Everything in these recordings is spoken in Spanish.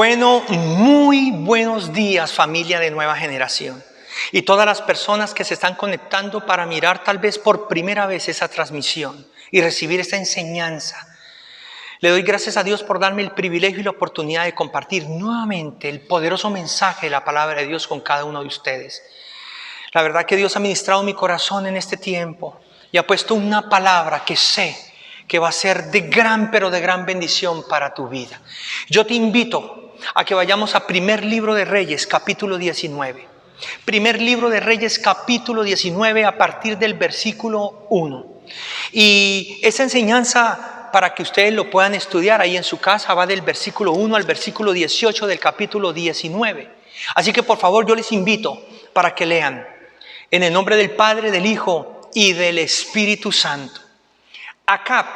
Bueno, muy buenos días, familia de Nueva Generación. Y todas las personas que se están conectando para mirar tal vez por primera vez esa transmisión y recibir esta enseñanza. Le doy gracias a Dios por darme el privilegio y la oportunidad de compartir nuevamente el poderoso mensaje de la palabra de Dios con cada uno de ustedes. La verdad que Dios ha ministrado mi corazón en este tiempo y ha puesto una palabra que sé que va a ser de gran, pero de gran bendición para tu vida. Yo te invito a que vayamos a Primer Libro de Reyes, capítulo 19. Primer Libro de Reyes, capítulo 19, a partir del versículo 1. Y esa enseñanza, para que ustedes lo puedan estudiar ahí en su casa, va del versículo 1 al versículo 18 del capítulo 19. Así que por favor yo les invito para que lean. En el nombre del Padre, del Hijo y del Espíritu Santo. Acab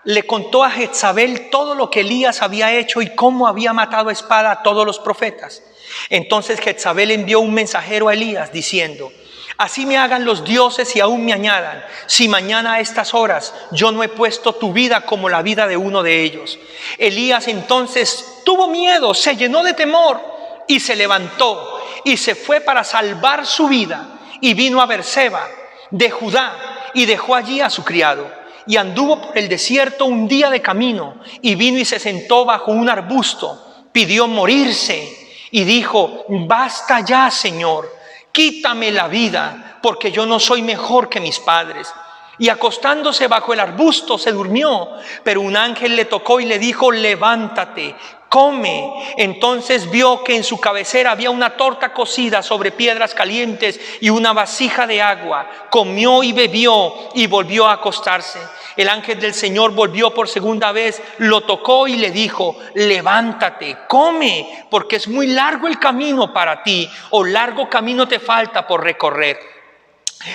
le contó a Jezabel todo lo que Elías había hecho y cómo había matado a espada a todos los profetas. Entonces Jezabel envió un mensajero a Elías diciendo: así me hagan los dioses y aún me añadan, si mañana a estas horas yo no he puesto tu vida como la vida de uno de ellos. Elías entonces tuvo miedo, se llenó de temor y se levantó y se fue para salvar su vida y vino a Berseba de Judá y dejó allí a su criado. Y anduvo por el desierto un día de camino y vino y se sentó bajo un arbusto. Pidió morirse y dijo: basta ya, Señor, quítame la vida, porque yo no soy mejor que mis padres. Y acostándose bajo el arbusto se durmió, pero un ángel le tocó y le dijo: levántate, come. Entonces vio que en su cabecera había una torta cocida sobre piedras calientes y una vasija de agua. Comió y bebió y volvió a acostarse. El ángel del Señor volvió por segunda vez, lo tocó y le dijo: levántate, come, porque es muy largo el camino para ti, o largo camino te falta por recorrer.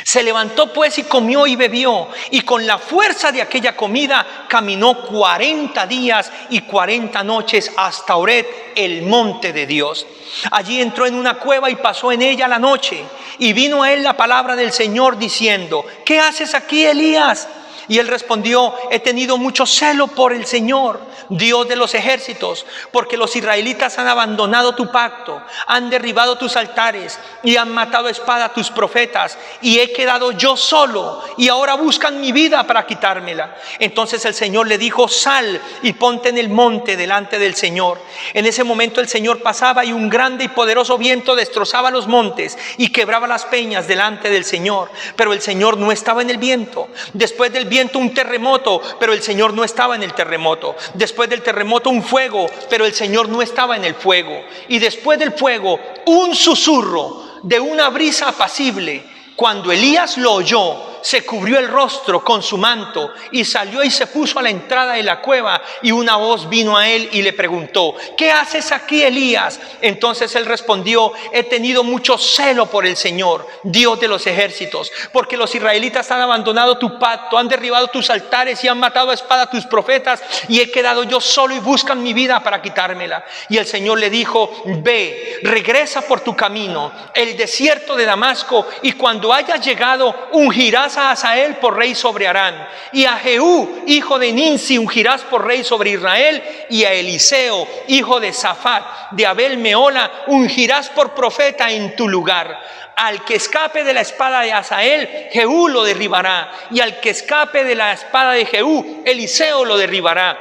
Se levantó pues y comió y bebió, y con la fuerza de aquella comida caminó 40 días y 40 noches hasta Horeb, el monte de Dios. Allí entró en una cueva y pasó en ella la noche. Y vino a él la palabra del Señor diciendo: ¿qué haces aquí, Elías? Y él respondió: he tenido mucho celo por el Señor, Dios de los ejércitos, porque los israelitas han abandonado tu pacto, han derribado tus altares y han matado a espada a tus profetas, y he quedado yo solo, y ahora buscan mi vida para quitármela. Entonces el Señor le dijo: sal y ponte en el monte delante del Señor. En ese momento el Señor pasaba, y un grande y poderoso viento destrozaba los montes y quebraba las peñas delante del Señor, pero el Señor no estaba en el viento. Después del viento un terremoto, pero el Señor no estaba en el terremoto. Después del terremoto un fuego, pero el Señor no estaba en el fuego. Y después del fuego un susurro de una brisa apacible. Cuando Elías lo oyó, se cubrió el rostro con su manto y salió y se puso a la entrada de la cueva, y una voz vino a él y le preguntó: ¿qué haces aquí, Elías? Entonces él respondió: he tenido mucho celo por el Señor, Dios de los ejércitos, porque los israelitas han abandonado tu pacto, han derribado tus altares y han matado a espada a tus profetas, y he quedado yo solo y buscan mi vida para quitármela. Y el Señor le dijo: ve, regresa por tu camino, el desierto de Damasco, y cuando hayas llegado ungirás a Hazael por rey sobre Aram, y a Jehú hijo de Ninsi ungirás por rey sobre Israel, y a Eliseo hijo de Safat de Abel Meola ungirás por profeta en tu lugar. Al que escape de la espada de Hazael, Jehú lo derribará, y al que escape de la espada de Jehú, Eliseo lo derribará.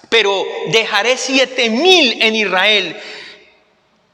Pero dejaré 7,000 en Israel,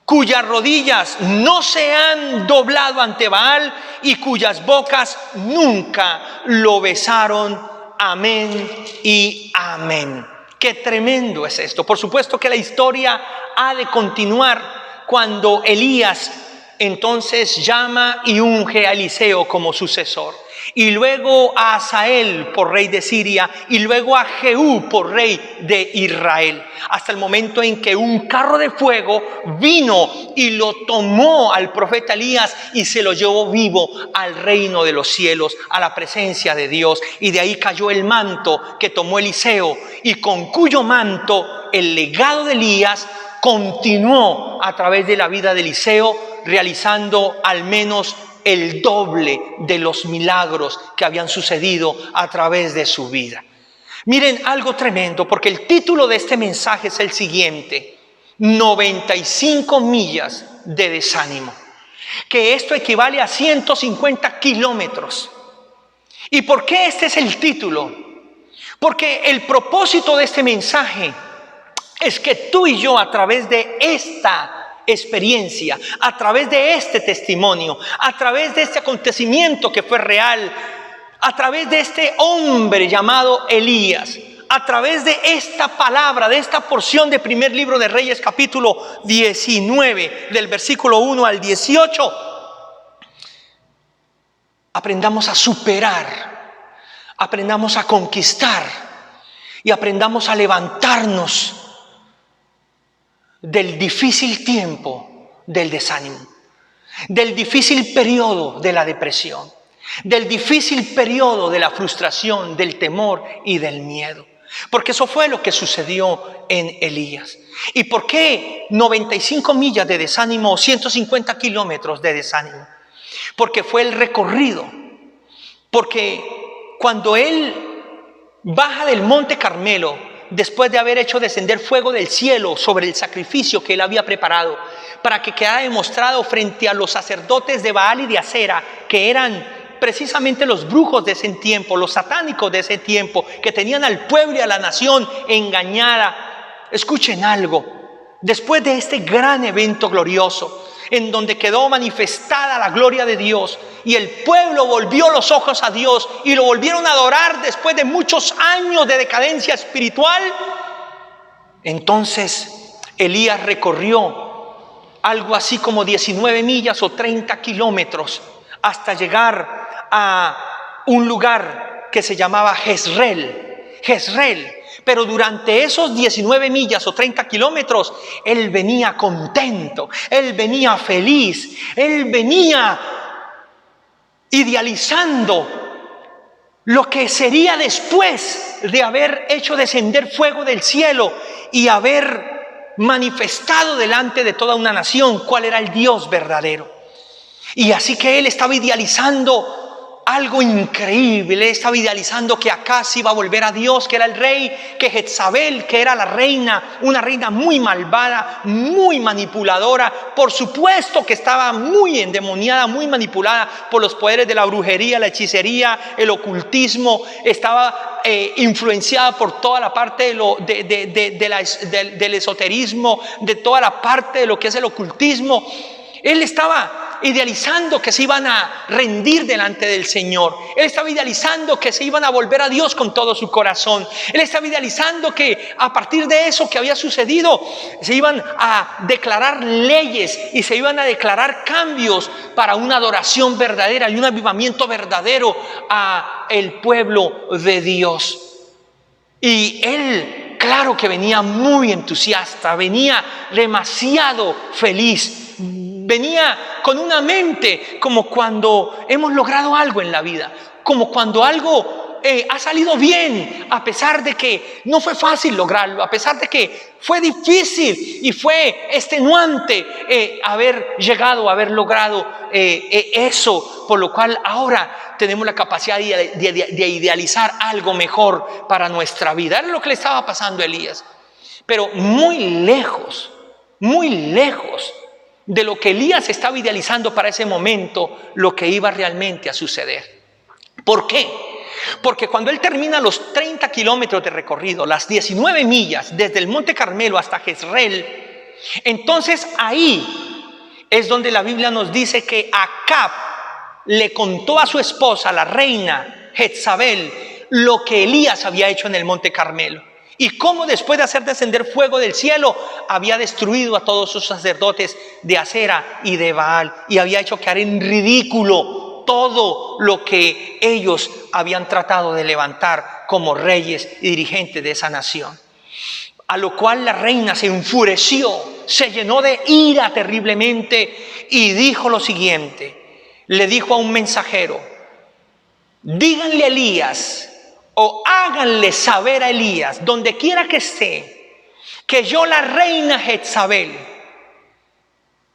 cuyas rodillas no se han doblado ante Baal y cuyas bocas nunca lo besaron. Amén y amén. Qué tremendo es esto. Por supuesto que la historia ha de continuar cuando Elías entonces llama y unge a Eliseo como sucesor, y luego a Hazael por rey de Siria, y luego a Jehú por rey de Israel, hasta el momento en que un carro de fuego vino y lo tomó al profeta Elías y se lo llevó vivo al reino de los cielos, a la presencia de Dios. Y de ahí cayó el manto que tomó Eliseo, y con cuyo manto el legado de Elías continuó a través de la vida de Eliseo, realizando al menos el doble de los milagros que habían sucedido a través de su vida. Miren algo tremendo, porque el título de este mensaje es el siguiente: 95 millas de desánimo, que esto equivale a 150 kilómetros. ¿Y por qué este es el título? Porque el propósito de este mensaje es que tú y yo, a través de esta experiencia, a través de este testimonio, a través de este acontecimiento que fue real, a través de este hombre llamado Elías, a través de esta palabra, de esta porción de primer libro de Reyes, capítulo 19, del versículo 1 al 18, aprendamos a superar, aprendamos a conquistar y aprendamos a levantarnos del difícil tiempo del desánimo, del difícil periodo de la depresión, del difícil periodo de la frustración, del temor y del miedo. Porque eso fue lo que sucedió en Elías. ¿Y por qué 95 millas de desánimo o 150 kilómetros de desánimo? Porque fue el recorrido. Porque cuando él baja del monte Carmelo, después de haber hecho descender fuego del cielo sobre el sacrificio que él había preparado, para que quedara demostrado frente a los sacerdotes de Baal y de Acera, que eran precisamente los brujos de ese tiempo, los satánicos de ese tiempo, que tenían al pueblo y a la nación engañada. Escuchen algo, después de este gran evento glorioso, en donde quedó manifestada la gloria de Dios, y el pueblo volvió los ojos a Dios y lo volvieron a adorar después de muchos años de decadencia espiritual, entonces Elías recorrió algo así como 19 millas o 30 kilómetros hasta llegar a un lugar que se llamaba Jezreel. Pero durante esos 19 millas o 30 kilómetros, él venía contento, él venía feliz, él venía idealizando lo que sería después de haber hecho descender fuego del cielo y haber manifestado delante de toda una nación cuál era el Dios verdadero. Y así que él estaba idealizando algo increíble, él estaba idealizando que Acaz iba a volver a Dios, que era el rey, que Jezabel, que era la reina, una reina muy malvada, muy manipuladora, por supuesto que estaba muy endemoniada, muy manipulada por los poderes de la brujería, la hechicería, el ocultismo, estaba influenciada por toda la parte del esoterismo, de toda la parte de lo que es el ocultismo. Él estaba idealizando que se iban a rendir delante del Señor. Él estaba idealizando que se iban a volver a Dios con todo su corazón. Él estaba idealizando que a partir de eso que había sucedido, se iban a declarar leyes y se iban a declarar cambios para una adoración verdadera y un avivamiento verdadero a el pueblo de Dios. Y él, claro que venía muy entusiasta, venía demasiado feliz. Venía con una mente como cuando hemos logrado algo en la vida, como cuando algo ha salido bien, a pesar de que no fue fácil lograrlo, a pesar de que fue difícil y fue extenuante haber llegado, haber logrado eso, por lo cual ahora tenemos la capacidad de idealizar algo mejor para nuestra vida. Era lo que le estaba pasando a Elías, pero muy lejos de lo que Elías estaba idealizando para ese momento, lo que iba realmente a suceder. ¿Por qué? Porque cuando él termina los 30 kilómetros de recorrido, las 19 millas desde el Monte Carmelo hasta Jezreel, entonces ahí es donde la Biblia nos dice que Acab le contó a su esposa, la reina Jezabel, lo que Elías había hecho en el Monte Carmelo. Y cómo después de hacer descender fuego del cielo, había destruido a todos sus sacerdotes de Acera y de Baal. Y había hecho quedar en ridículo todo lo que ellos habían tratado de levantar como reyes y dirigentes de esa nación. A lo cual la reina se enfureció, se llenó de ira terriblemente y dijo lo siguiente. Le dijo a un mensajero: díganle a Elías, o háganle saber a Elías, donde quiera que esté, que yo, la reina Jezabel,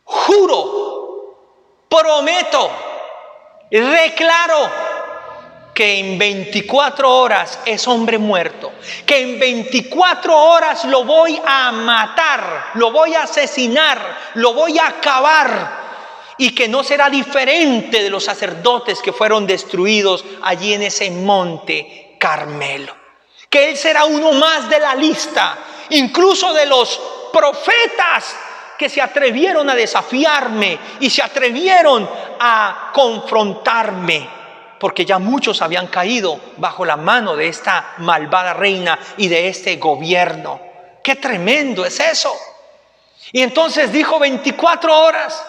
juro, prometo, declaro que en 24 horas es hombre muerto, que en 24 horas lo voy a matar, lo voy a asesinar, lo voy a acabar, y que no será diferente de los sacerdotes que fueron destruidos allí en ese monte Carmelo, que él será uno más de la lista, incluso de los profetas que se atrevieron a desafiarme y se atrevieron a confrontarme, porque ya muchos habían caído bajo la mano de esta malvada reina y de este gobierno. ¡Qué tremendo es eso! Y entonces dijo 24 horas.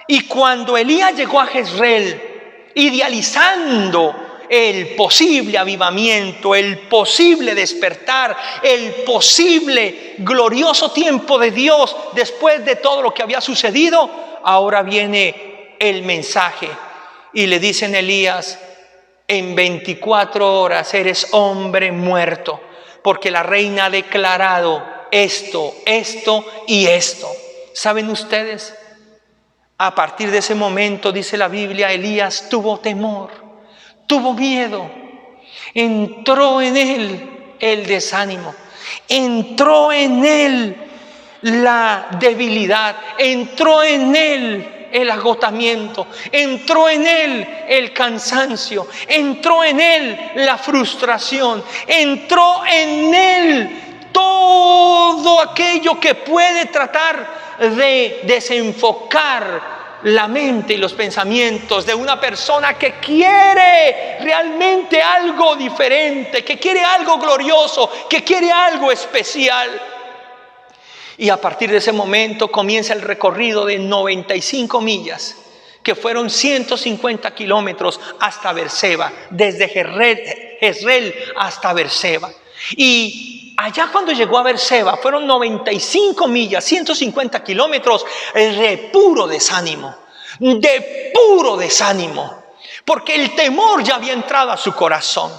Y cuando Elías llegó a Jezreel, idealizando el posible avivamiento, el posible despertar, el posible glorioso tiempo de Dios después de todo lo que había sucedido, ahora viene el mensaje y le dicen a Elías: en 24 horas eres hombre muerto, porque la reina ha declarado esto, esto y esto. ¿Saben ustedes? A partir de ese momento, dice la Biblia, Elías tuvo temor, tuvo miedo, entró en él el desánimo, entró en él la debilidad, entró en él el agotamiento, entró en él el cansancio, entró en él la frustración, entró en él todo aquello que puede tratar de desenfocar la mente y los pensamientos de una persona que quiere realmente algo diferente, que quiere algo glorioso, que quiere algo especial. Y a partir de ese momento comienza el recorrido de 95 millas, que fueron 150 kilómetros hasta Beerseba, desde Jezreel hasta Beerseba. Y allá cuando llegó a Beerseba fueron 95 millas, 150 kilómetros de puro desánimo, porque el temor ya había entrado a su corazón,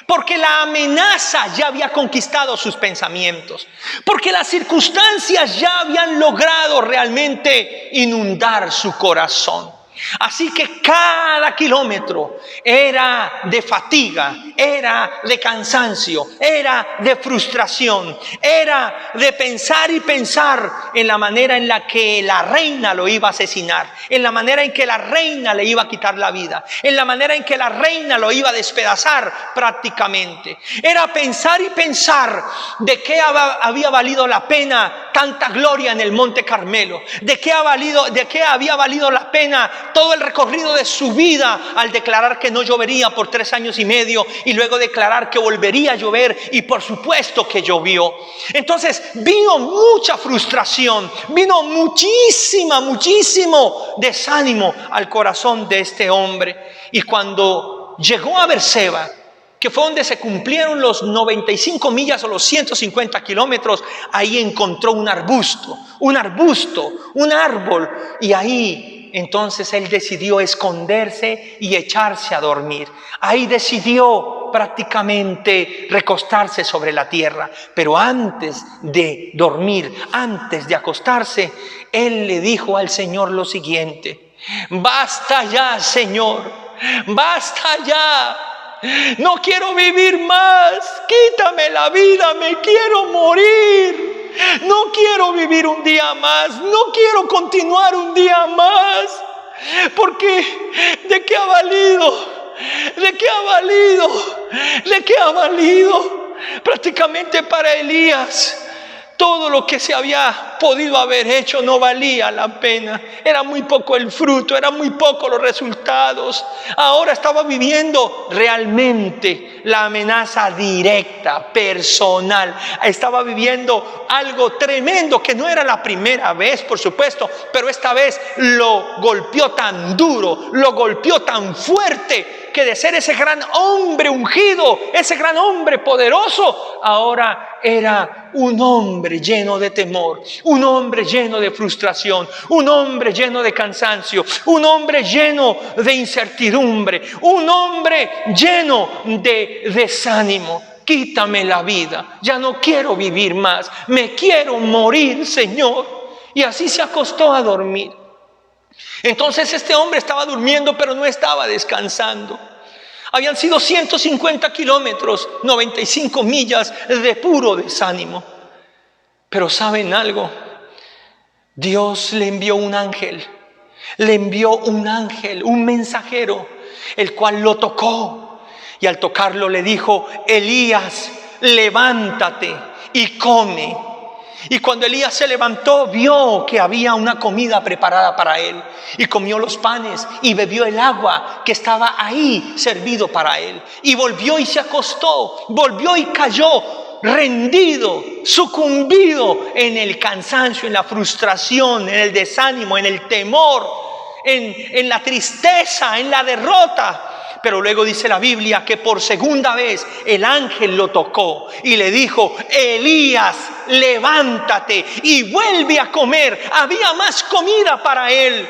porque la amenaza ya había conquistado sus pensamientos, porque las circunstancias ya habían logrado realmente inundar su corazón. Así que cada kilómetro era de fatiga, era de cansancio, era de frustración, era de pensar y pensar en la manera en la que la reina lo iba a asesinar, en la manera en que la reina le iba a quitar la vida, en la manera en que la reina lo iba a despedazar prácticamente. Era pensar y pensar de qué había valido la pena tanta gloria en el Monte Carmelo, de qué había valido la pena todo el recorrido de su vida al declarar que no llovería por 3 años y medio y luego declarar que volvería a llover, y por supuesto que llovió. Entonces vino mucha frustración, vino muchísimo desánimo al corazón de este hombre. Y cuando llegó a Beerseba, que fue donde se cumplieron los 95 millas o los 150 kilómetros, ahí encontró un arbusto, un árbol, y ahí entonces él decidió esconderse y echarse a dormir. Ahí decidió prácticamente recostarse sobre la tierra. Pero antes de dormir, antes de acostarse, él le dijo al Señor lo siguiente: basta ya, Señor, basta ya. No quiero vivir más, quítame la vida, me quiero morir. No quiero vivir un día más, no quiero continuar un día más, porque ¿de qué ha valido? ¿De qué ha valido? ¿De qué ha valido? Prácticamente para Elías todo lo que se había podido haber hecho no valía la pena. Era muy poco el fruto, eran muy pocos los resultados. Ahora estaba viviendo realmente la amenaza directa, personal. Estaba viviendo algo tremendo que no era la primera vez, por supuesto, pero esta vez lo golpeó tan duro, lo golpeó tan fuerte, que de ser ese gran hombre ungido, ese gran hombre poderoso, ahora era un hombre lleno de temor, un hombre lleno de frustración, un hombre lleno de cansancio, un hombre lleno de incertidumbre, un hombre lleno de desánimo. Quítame la vida, ya no quiero vivir más, me quiero morir, Señor. Y así se acostó a dormir. Entonces este hombre estaba durmiendo, pero no estaba descansando. Habían sido 150 kilómetros, 95 millas de puro desánimo. Pero ¿saben algo? Dios le envió un ángel. Le envió un ángel, un mensajero, el cual lo tocó. Y al tocarlo le dijo: Elías, levántate y come. Y cuando Elías se levantó, vio que había una comida preparada para él. Y comió los panes y bebió el agua que estaba ahí servido para él. Y volvió y se acostó, volvió y cayó rendido, sucumbido en el cansancio, en la frustración, en el desánimo, en el temor, en la tristeza, en la derrota. Pero luego dice la Biblia que por segunda vez el ángel lo tocó y le dijo: Elías, levántate y vuelve a comer. Había más comida para él.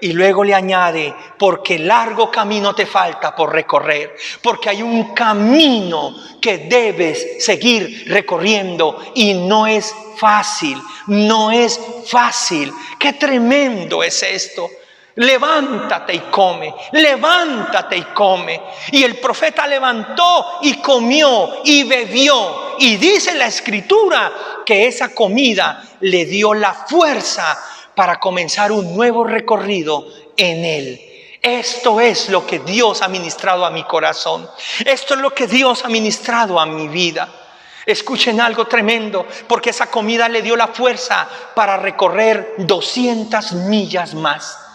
Y luego le añade: porque largo camino te falta por recorrer, porque hay un camino que debes seguir recorriendo y no es fácil, no es fácil. ¡Qué tremendo es esto! Levántate y come, levántate y come. Y el profeta levantó y comió y bebió. Y dice la Escritura que esa comida le dio la fuerza para comenzar un nuevo recorrido en él. Esto es lo que Dios ha ministrado a mi corazón. Esto es lo que Dios ha ministrado a mi vida. Escuchen algo tremendo, porque esa comida le dio la fuerza para recorrer 200 millas más.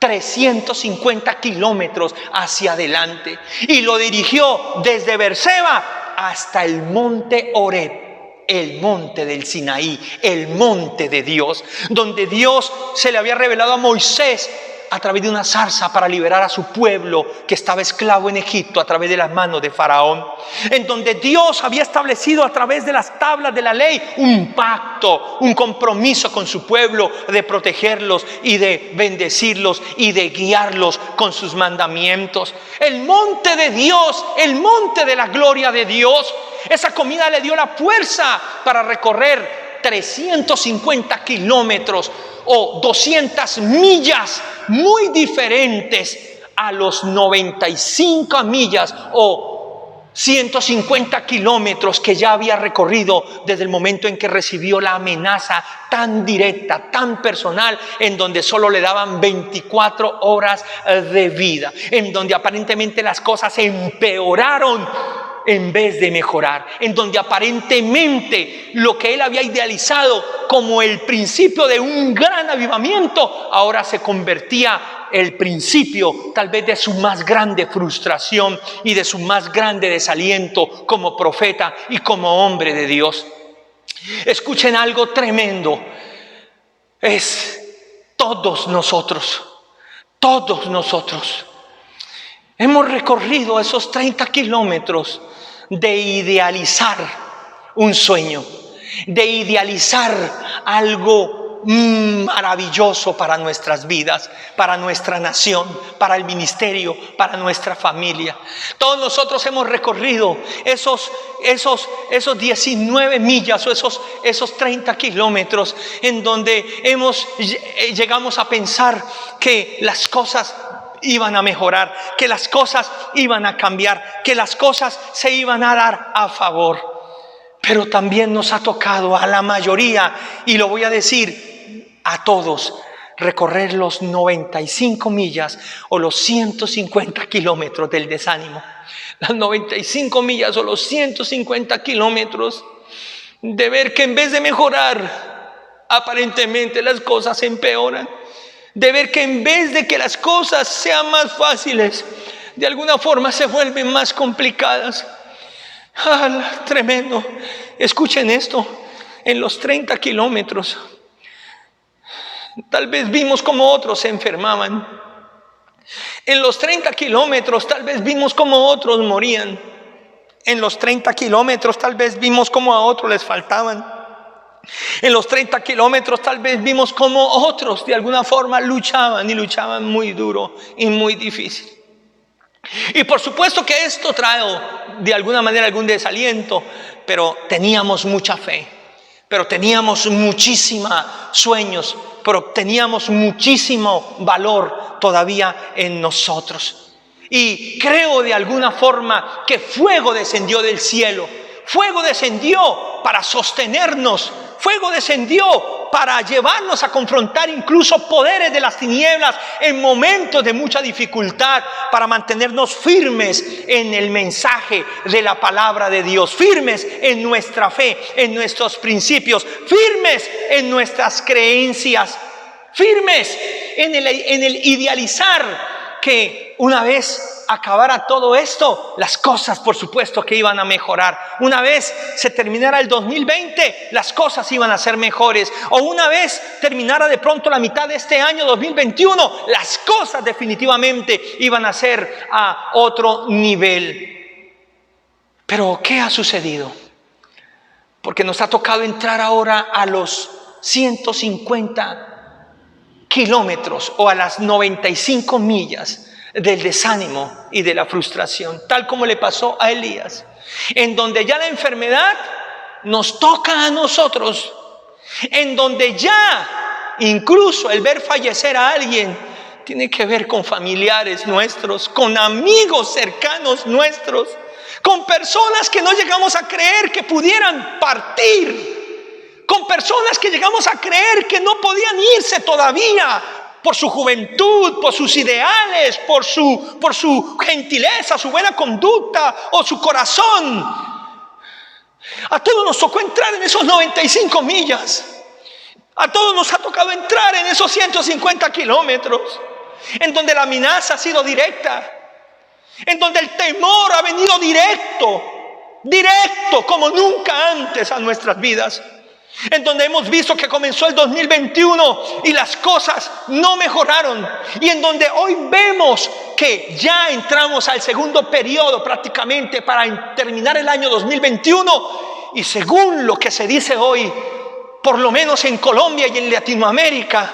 350 kilómetros hacia adelante. Y lo dirigió desde Berseba hasta el monte Horeb, el monte del Sinaí, el monte de Dios, donde Dios se le había revelado a Moisés a través de una zarza para liberar a su pueblo que estaba esclavo en Egipto a través de las manos de Faraón, en donde Dios había establecido a través de las tablas de la ley un pacto, un compromiso con su pueblo de protegerlos y de bendecirlos y de guiarlos con sus mandamientos. El monte de Dios, el monte de la gloria de Dios. Esa comida le dio la fuerza para recorrer 350 kilómetros o 200 millas, muy diferentes a los 95 millas o 150 kilómetros que ya había recorrido desde el momento en que recibió la amenaza tan directa, tan personal, en donde solo le daban 24 horas de vida, en donde aparentemente las cosas empeoraron en vez de mejorar, en donde aparentemente lo que él había idealizado como el principio de un gran avivamiento, ahora se convertía el principio tal vez de su más grande frustración y de su más grande desaliento como profeta y como hombre de Dios. Escuchen algo tremendo. Es todos nosotros hemos recorrido esos 30 kilómetros de idealizar un sueño, de idealizar algo maravilloso para nuestras vidas, para nuestra nación, para el ministerio, para nuestra familia. Todos nosotros hemos recorrido esos 19 millas o esos 30 kilómetros en donde llegamos a pensar que las cosas iban a mejorar, que las cosas iban a cambiar, que las cosas se iban a dar a favor. Pero también nos ha tocado a la mayoría, y lo voy a decir a todos, recorrer los 95 millas o los 150 kilómetros del desánimo. Las 95 millas o los 150 kilómetros de ver que en vez de mejorar, aparentemente las cosas empeoran. De ver que en vez de que las cosas sean más fáciles, de alguna forma se vuelven más complicadas. Tremendo. Escuchen esto. En los 30 kilómetros, tal vez vimos como otros se enfermaban. En los 30 kilómetros, tal vez vimos como otros morían. En los 30 kilómetros, tal vez vimos como a otros les faltaban. En los 30 kilómetros tal vez vimos cómo otros de alguna forma luchaban y luchaban muy duro y muy difícil. Y por supuesto que esto trae de alguna manera algún desaliento, pero teníamos mucha fe, pero teníamos muchísimos sueños, pero teníamos muchísimo valor todavía en nosotros. Y creo de alguna forma que fuego descendió del cielo. Fuego descendió para sostenernos. Fuego descendió para llevarnos a confrontar incluso poderes de las tinieblas en momentos de mucha dificultad, para mantenernos firmes en el mensaje de la palabra de Dios, firmes en nuestra fe, en nuestros principios, firmes en nuestras creencias, firmes en el idealizar que una vez acabara todo esto, las cosas por supuesto que iban a mejorar. Una vez se terminara el 2020, las cosas iban a ser mejores. O una vez terminara de pronto la mitad de este año 2021, las cosas definitivamente iban a ser a otro nivel. Pero ¿qué ha sucedido? Porque nos ha tocado entrar ahora a los 150 kilómetros o a las 95 millas del desánimo y de la frustración, tal como le pasó a Elías, en donde ya la enfermedad nos toca a nosotros, en donde ya incluso el ver fallecer a alguien tiene que ver con familiares nuestros, con amigos cercanos nuestros, con personas que no llegamos a creer que pudieran partir, con personas que llegamos a creer que no podían irse todavía por su juventud, por sus ideales, por su gentileza, su buena conducta o su corazón. A todos nos tocó entrar en esos 95 millas. A todos nos ha tocado entrar en esos 150 kilómetros, en donde la amenaza ha sido directa, en donde el temor ha venido directo como nunca antes a nuestras vidas. En donde hemos visto que comenzó el 2021 y las cosas no mejoraron, y en donde hoy vemos que ya entramos al segundo periodo prácticamente para terminar el año 2021, y según lo que se dice hoy, por lo menos en Colombia y en Latinoamérica,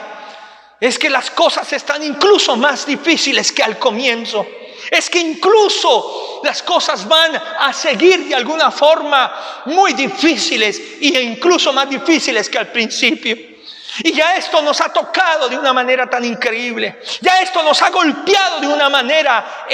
es que las cosas están incluso más difíciles que al comienzo. Es que incluso las cosas van a seguir de alguna forma muy difíciles, e incluso más difíciles que al principio. Y ya esto nos ha tocado de una manera tan increíble. Ya esto nos ha golpeado de una manera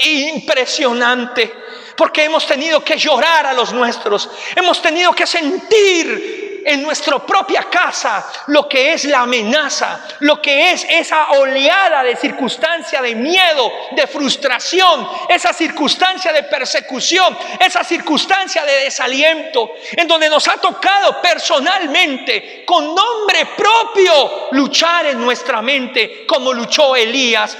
impresionante. Porque hemos tenido que llorar a los nuestros. Hemos tenido que sentir en nuestra propia casa lo que es la amenaza, lo que es esa oleada de circunstancia de miedo, de frustración, esa circunstancia de persecución, esa circunstancia de desaliento, en donde nos ha tocado personalmente, con nombre propio, luchar en nuestra mente como luchó Elías.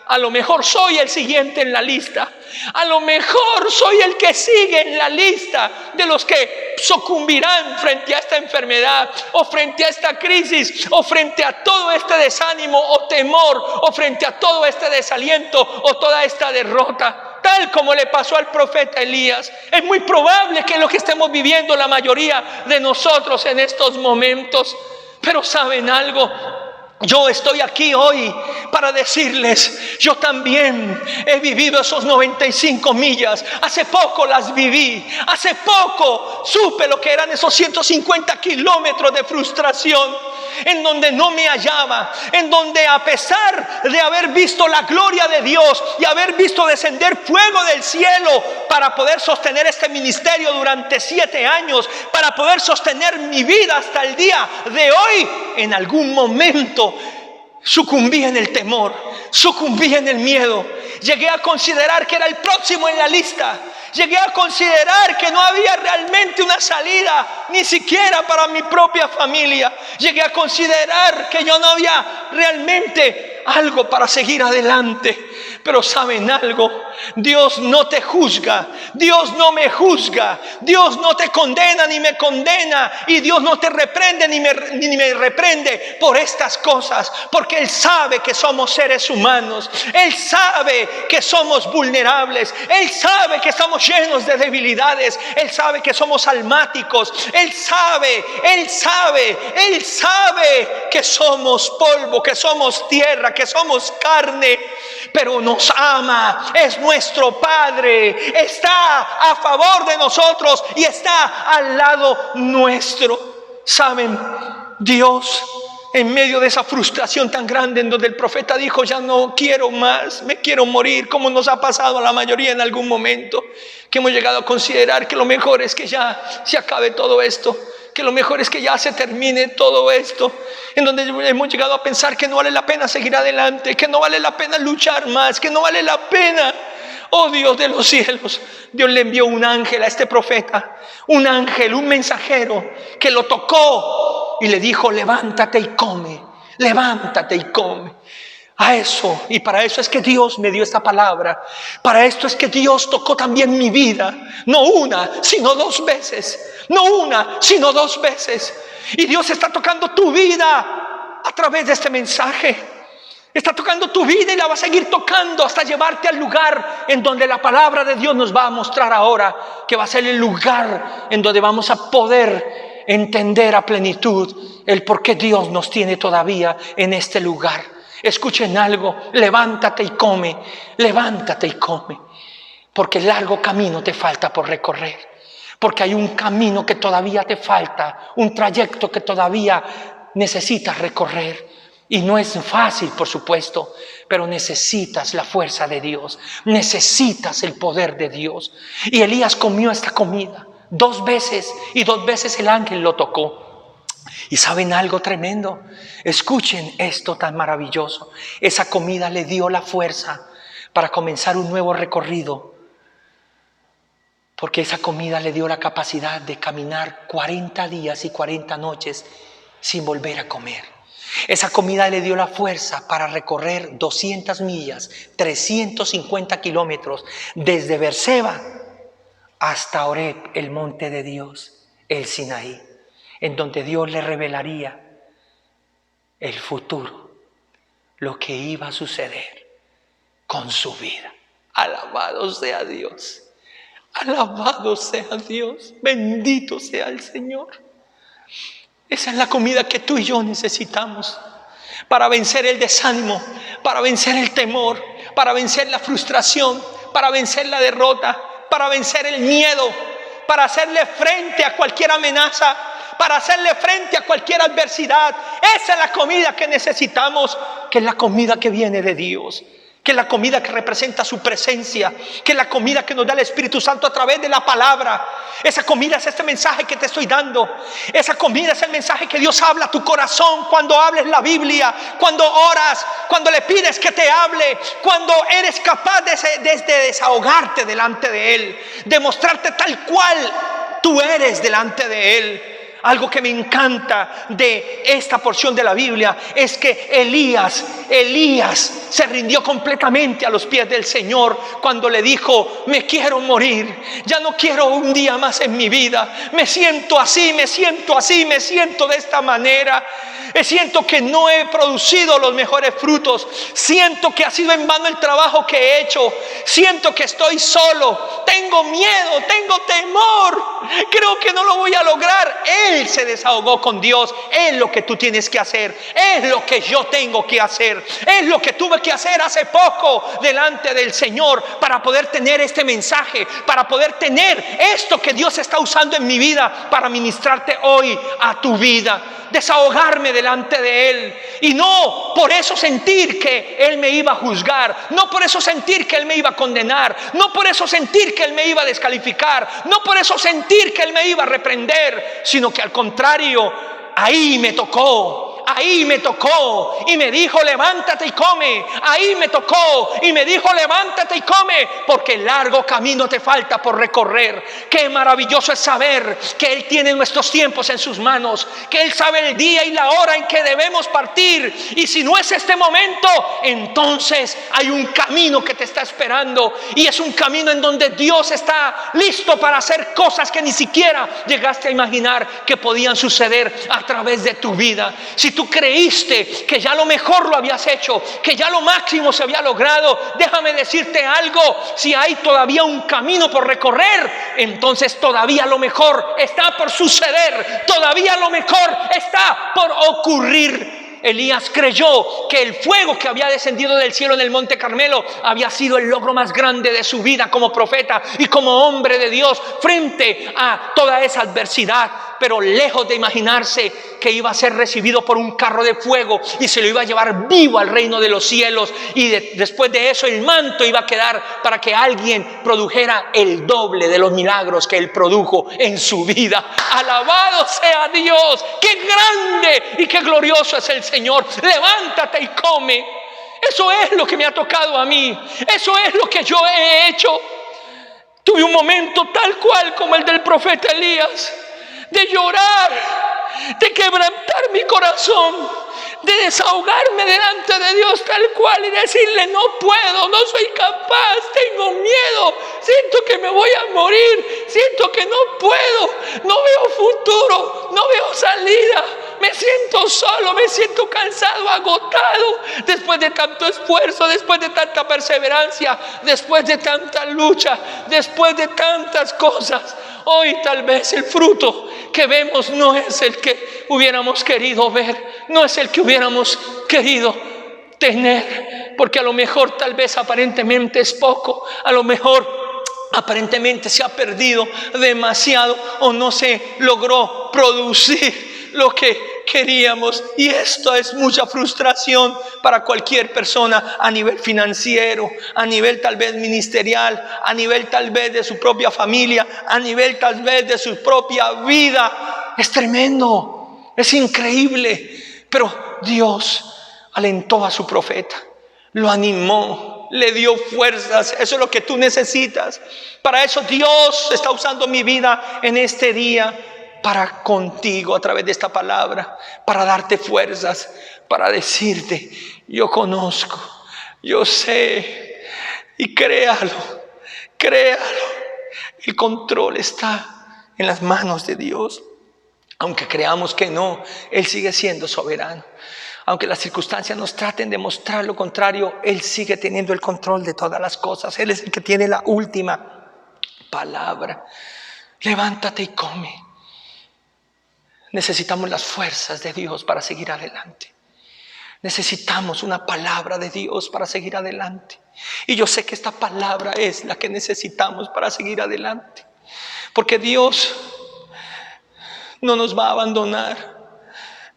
A lo mejor soy el siguiente en la lista. A lo mejor soy el que sigue en la lista de los que sucumbirán frente a esta enfermedad, o frente a esta crisis, o frente a todo este desánimo o temor, o frente a todo este desaliento o toda esta derrota. Tal como le pasó al profeta Elías. Es muy probable que lo que estemos viviendo la mayoría de nosotros en estos momentos. Pero ¿saben algo? Yo estoy aquí hoy para decirles, yo también he vivido esos 95 millas. Hace poco las viví. Hace poco supe lo que eran esos 150 kilómetros de frustración, en donde no me hallaba, en donde a pesar de haber visto la gloria de Dios y haber visto descender fuego del cielo para poder sostener este ministerio durante 7 años, para poder sostener mi vida hasta el día de hoy, en algún momento sucumbí en el temor, sucumbí en el miedo. Llegué a considerar que era el próximo en la lista. Llegué a considerar que no había realmente una salida, ni siquiera para mi propia familia. Llegué a considerar que yo no había realmente algo para seguir adelante. Pero ¿saben algo? Dios no te juzga, Dios no me juzga, Dios no te condena ni me condena, y Dios no te reprende ni me reprende por estas cosas, porque Él sabe que somos seres humanos, Él sabe que somos vulnerables, Él sabe que estamos llenos de debilidades, Él sabe que somos almáticos, Él sabe que somos polvo, que somos tierra, que somos carne, pero nos ama, es nuestro Padre, está a favor de nosotros y está al lado nuestro. ¿Saben? Dios En medio de esa frustración tan grande en donde el profeta dijo, ya no quiero más, me quiero morir, como nos ha pasado a la mayoría en algún momento, que hemos llegado a considerar que lo mejor es que ya se acabe todo esto, que lo mejor es que ya se termine todo esto, en donde hemos llegado a pensar que no vale la pena seguir adelante, que no vale la pena luchar más, que no vale la pena. Oh Dios de los cielos, Dios le envió un ángel a este profeta, un ángel, un mensajero que lo tocó y le dijo, levántate y come, levántate y come. A eso, y para eso es que Dios me dio esta palabra, para esto es que Dios tocó también mi vida, no una, sino 2 veces, no una, sino 2 veces. Y Dios está tocando tu vida a través de este mensaje. Está tocando tu vida y la va a seguir tocando hasta llevarte al lugar en donde la palabra de Dios nos va a mostrar ahora, que va a ser el lugar en donde vamos a poder entender a plenitud el por qué Dios nos tiene todavía en este lugar. Escuchen algo, levántate y come, levántate y come, porque largo camino te falta por recorrer, porque hay un camino que todavía te falta, un trayecto que todavía necesitas recorrer. Y no es fácil, por supuesto, pero necesitas la fuerza de Dios, necesitas el poder de Dios. Y Elías comió esta comida 2 veces y 2 veces el ángel lo tocó. ¿Y saben algo tremendo? Escuchen esto tan maravilloso. Esa comida le dio la fuerza para comenzar un nuevo recorrido, porque esa comida le dio la capacidad de caminar 40 días y 40 noches sin volver a comer. Esa comida le dio la fuerza para recorrer 200 millas, 350 kilómetros, desde Beerseba hasta Horeb, el monte de Dios, el Sinaí, en donde Dios le revelaría el futuro, lo que iba a suceder con su vida. Alabado sea Dios, alabado sea Dios, bendito sea el Señor. Esa es la comida que tú y yo necesitamos para vencer el desánimo, para vencer el temor, para vencer la frustración, para vencer la derrota, para vencer el miedo, para hacerle frente a cualquier amenaza, para hacerle frente a cualquier adversidad. Esa es la comida que necesitamos, que es la comida que viene de Dios, que es la comida que representa su presencia, que es la comida que nos da el Espíritu Santo a través de la palabra. Esa comida es este mensaje que te estoy dando. Esa comida es el mensaje que Dios habla a tu corazón cuando hables la Biblia, cuando oras, cuando le pides que te hable, cuando eres capaz de desahogarte delante de Él, de mostrarte tal cual tú eres delante de Él. Algo que me encanta de esta porción de la Biblia es que Elías se rindió completamente a los pies del Señor cuando le dijo, me quiero morir, ya no quiero un día más en mi vida, me siento así, me siento de esta manera. Siento que no he producido los mejores frutos. Siento que ha sido en vano el trabajo que he hecho. Siento que estoy solo. Tengo miedo, tengo temor. Creo que no lo voy a lograr. Él se desahogó con Dios. Es lo que tú tienes que hacer. Es lo que yo tengo que hacer. Es lo que tuve que hacer hace poco delante del Señor para poder tener este mensaje, para poder tener esto que Dios está usando en mi vida para ministrarte hoy a tu vida. Desahogarme delante de Él y no por eso sentir que Él me iba a juzgar, no por eso sentir que Él me iba a condenar, no por eso sentir que Él me iba a descalificar, no por eso sentir que Él me iba a reprender, sino que al contrario, ahí me tocó y me dijo levántate y come. Ahí me tocó y me dijo levántate y come, porque largo camino te falta por recorrer. Qué maravilloso es saber que Él tiene nuestros tiempos en sus manos, que Él sabe el día y la hora en que debemos partir, y si no es este momento, entonces hay un camino que te está esperando, y es un camino en donde Dios está listo para hacer cosas que ni siquiera llegaste a imaginar que podían suceder a través de tu vida. Si tú creíste que ya lo mejor lo habías hecho, que ya lo máximo se había logrado, déjame decirte algo: si hay todavía un camino por recorrer, entonces todavía lo mejor está por suceder, todavía lo mejor está por ocurrir. Elías creyó que el fuego que había descendido del cielo en el monte Carmelo había sido el logro más grande de su vida como profeta y como hombre de Dios frente a toda esa adversidad. pero lejos de imaginarse que iba a ser recibido por un carro de fuego y se lo iba a llevar vivo al reino de los cielos, y después de eso el manto iba a quedar para que alguien produjera el doble de los milagros que él produjo en su vida. Alabado sea Dios. ¡Qué grande y qué glorioso es el Señor! Levántate y come. Eso es lo que me ha tocado a mí. Eso es lo que yo he hecho. Tuve un momento tal cual como el del profeta Elías, de llorar, de quebrantar mi corazón, de desahogarme delante de Dios tal cual y decirle: no puedo, no soy capaz, tengo miedo, siento que me voy a morir, siento que no puedo, no veo futuro, no veo salida, me siento solo, me siento cansado, agotado, después de tanto esfuerzo, después de tanta perseverancia, después de tanta lucha, después de tantas cosas. Hoy tal vez el fruto que vemos no es el que hubiéramos querido ver, no es el que hubiéramos querido tener, porque a lo mejor tal vez aparentemente es poco, a lo mejor aparentemente se ha perdido demasiado o no se logró producir lo que queríamos, y esto es mucha frustración para cualquier persona a nivel financiero, a nivel tal vez ministerial, a nivel tal vez de su propia familia, a nivel tal vez de su propia vida. Es tremendo, es increíble, pero Dios alentó a su profeta, lo animó, le dio fuerzas. Eso es lo que tú necesitas. Para eso Dios está usando mi vida en este día, para contigo a través de esta palabra, para darte fuerzas, para decirte: yo conozco, yo sé, y créalo, el control está en las manos de Dios. Aunque creamos que no, Él sigue siendo soberano. Aunque las circunstancias nos traten de mostrar lo contrario, Él sigue teniendo el control de todas las cosas. Él es el que tiene la última palabra. Levántate y come. Necesitamos las fuerzas de Dios para seguir adelante. Necesitamos una palabra de Dios para seguir adelante. Y yo sé que esta palabra es la que necesitamos para seguir adelante. Porque Dios no nos va a abandonar.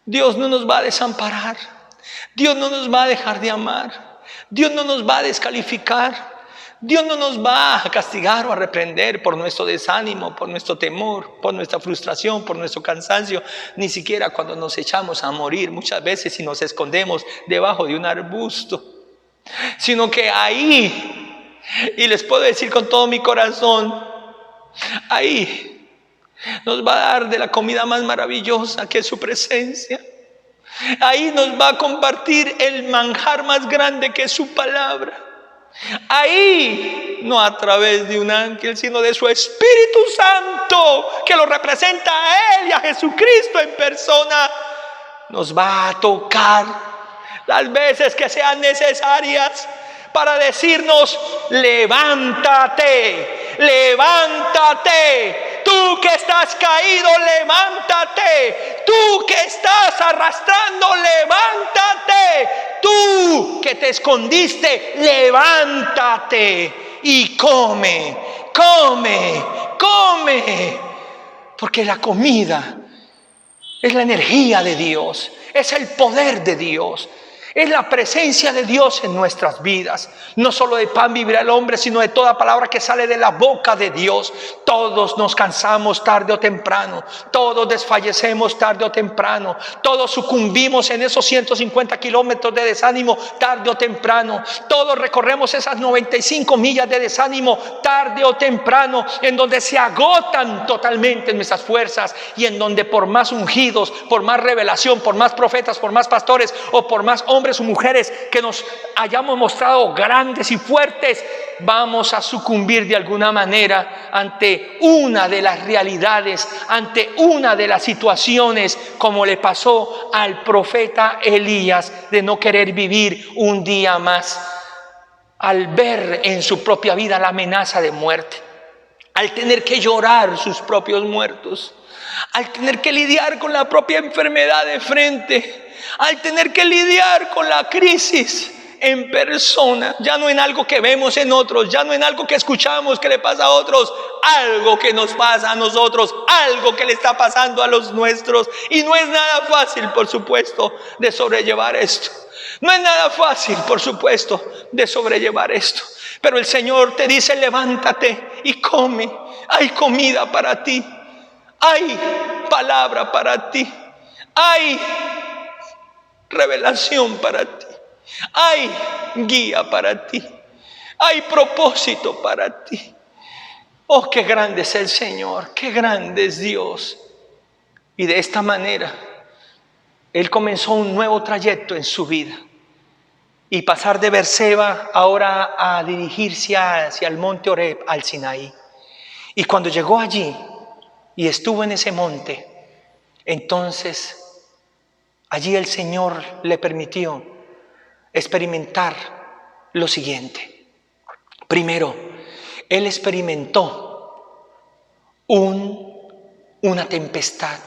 Dios no nos va a desamparar. Dios no nos va a dejar de amar. Dios no nos va a descalificar. Dios no nos va a castigar o a reprender por nuestro desánimo, por nuestro temor, por nuestra frustración, por nuestro cansancio. Ni siquiera cuando nos echamos a morir muchas veces y nos escondemos debajo de un arbusto. Sino que ahí, y les puedo decir con todo mi corazón, ahí nos va a dar de la comida más maravillosa, que es su presencia. Ahí nos va a compartir el manjar más grande, que es su palabra. Ahí, no a través de un ángel, sino de su Espíritu Santo, que lo representa a Él y a Jesucristo en persona, nos va a tocar las veces que sean necesarias para decirnos: levántate, levántate. Tú que estás caído, levántate. Tú que estás arrastrando, levántate. Tú que te escondiste, levántate y come, come, come. Porque la comida es la energía de Dios, es el poder de Dios. Es la presencia de Dios en nuestras vidas. No solo de pan vivirá el hombre, sino de toda palabra que sale de la boca de Dios. Todos nos cansamos tarde o temprano. Todos desfallecemos tarde o temprano. Todos sucumbimos en esos 150 kilómetros de desánimo tarde o temprano. Todos recorremos esas 95 millas de desánimo tarde o temprano, en donde se agotan totalmente nuestras fuerzas y en donde por más ungidos, por más revelación, por más profetas, por más pastores o por más hombres o mujeres que nos hayamos mostrado grandes y fuertes, vamos a sucumbir de alguna manera ante una de las realidades, ante una de las situaciones, como le pasó al profeta Elías, de no querer vivir un día más, al ver en su propia vida la amenaza de muerte, al tener que llorar sus propios muertos, al tener que lidiar con la propia enfermedad de frente, al tener que lidiar con la crisis en persona, ya no en algo que vemos en otros, ya no en algo que escuchamos que le pasa a otros, algo que nos pasa a nosotros, algo que le está pasando a los nuestros. Y no es nada fácil, por supuesto, de sobrellevar esto. No es nada fácil, por supuesto, de sobrellevar esto. Pero el Señor te dice: levántate y come. Hay comida para ti. Hay palabra para ti. Hay revelación para ti. Hay guía para ti. Hay propósito para ti. Oh, qué grande es el Señor. Qué grande es Dios. Y de esta manera, Él comenzó un nuevo trayecto en su vida. Y pasar de Berseba ahora a dirigirse hacia el monte Oreb, al Sinaí. Y cuando llegó allí y estuvo en ese monte, entonces allí el Señor le permitió experimentar lo siguiente. Primero, Él experimentó una tempestad,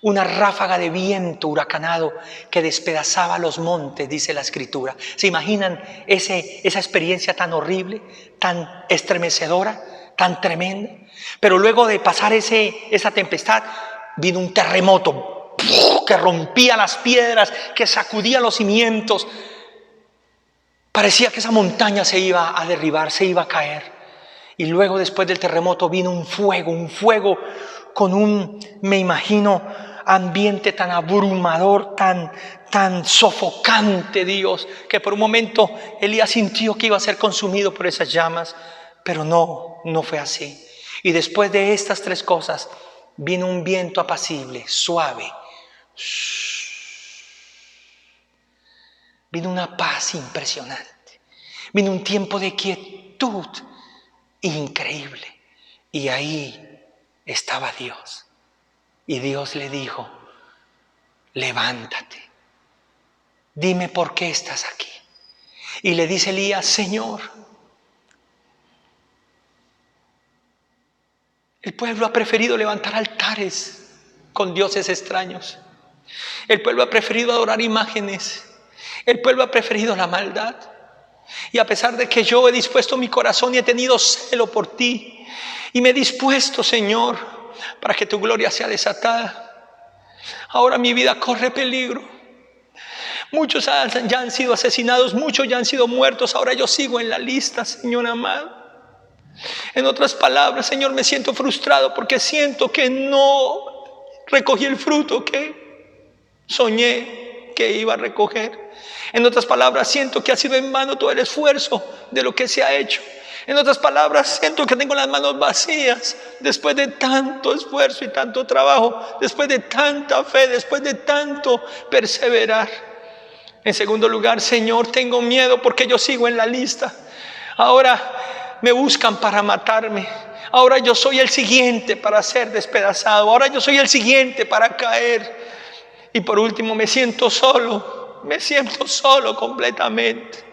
una ráfaga de viento huracanado que despedazaba los montes, dice la Escritura. ¿Se imaginan esa experiencia tan horrible, tan estremecedora, tan tremenda? Pero luego de pasar esa tempestad, vino un terremoto que rompía las piedras, que sacudía los cimientos. Parecía que esa montaña se iba a derribar, se iba a caer. Y luego, después del terremoto, vino un fuego con me imagino, ambiente tan abrumador, tan sofocante, Dios, que por un momento Elías sintió que iba a ser consumido por esas llamas, pero no fue así. Y después de estas tres cosas, vino un viento apacible, suave. Vino una paz impresionante. Vino un tiempo de quietud increíble. Y ahí estaba Dios. Y Dios le dijo: levántate. Dime por qué estás aquí. Y le dice Elías: Señor, el pueblo ha preferido levantar altares con dioses extraños. El pueblo ha preferido adorar imágenes. El pueblo ha preferido la maldad. Y a pesar de que yo he dispuesto mi corazón y he tenido celo por ti, y me he dispuesto, Señor, para que tu gloria sea desatada, ahora mi vida corre peligro. Muchos ya han sido asesinados, muchos ya han sido muertos. Ahora yo sigo en la lista, Señor amado. En otras palabras, Señor, me siento frustrado porque siento que no recogí el fruto que soñé que iba a recoger. En otras palabras, siento que ha sido en vano todo el esfuerzo de lo que se ha hecho. En otras palabras, siento que tengo las manos vacías después de tanto esfuerzo y tanto trabajo, después de tanta fe, después de tanto perseverar. En segundo lugar, Señor, tengo miedo porque yo sigo en la lista. Ahora me buscan para matarme. Ahora yo soy el siguiente para ser despedazado. Ahora yo soy el siguiente para caer. Y por último, me siento solo completamente.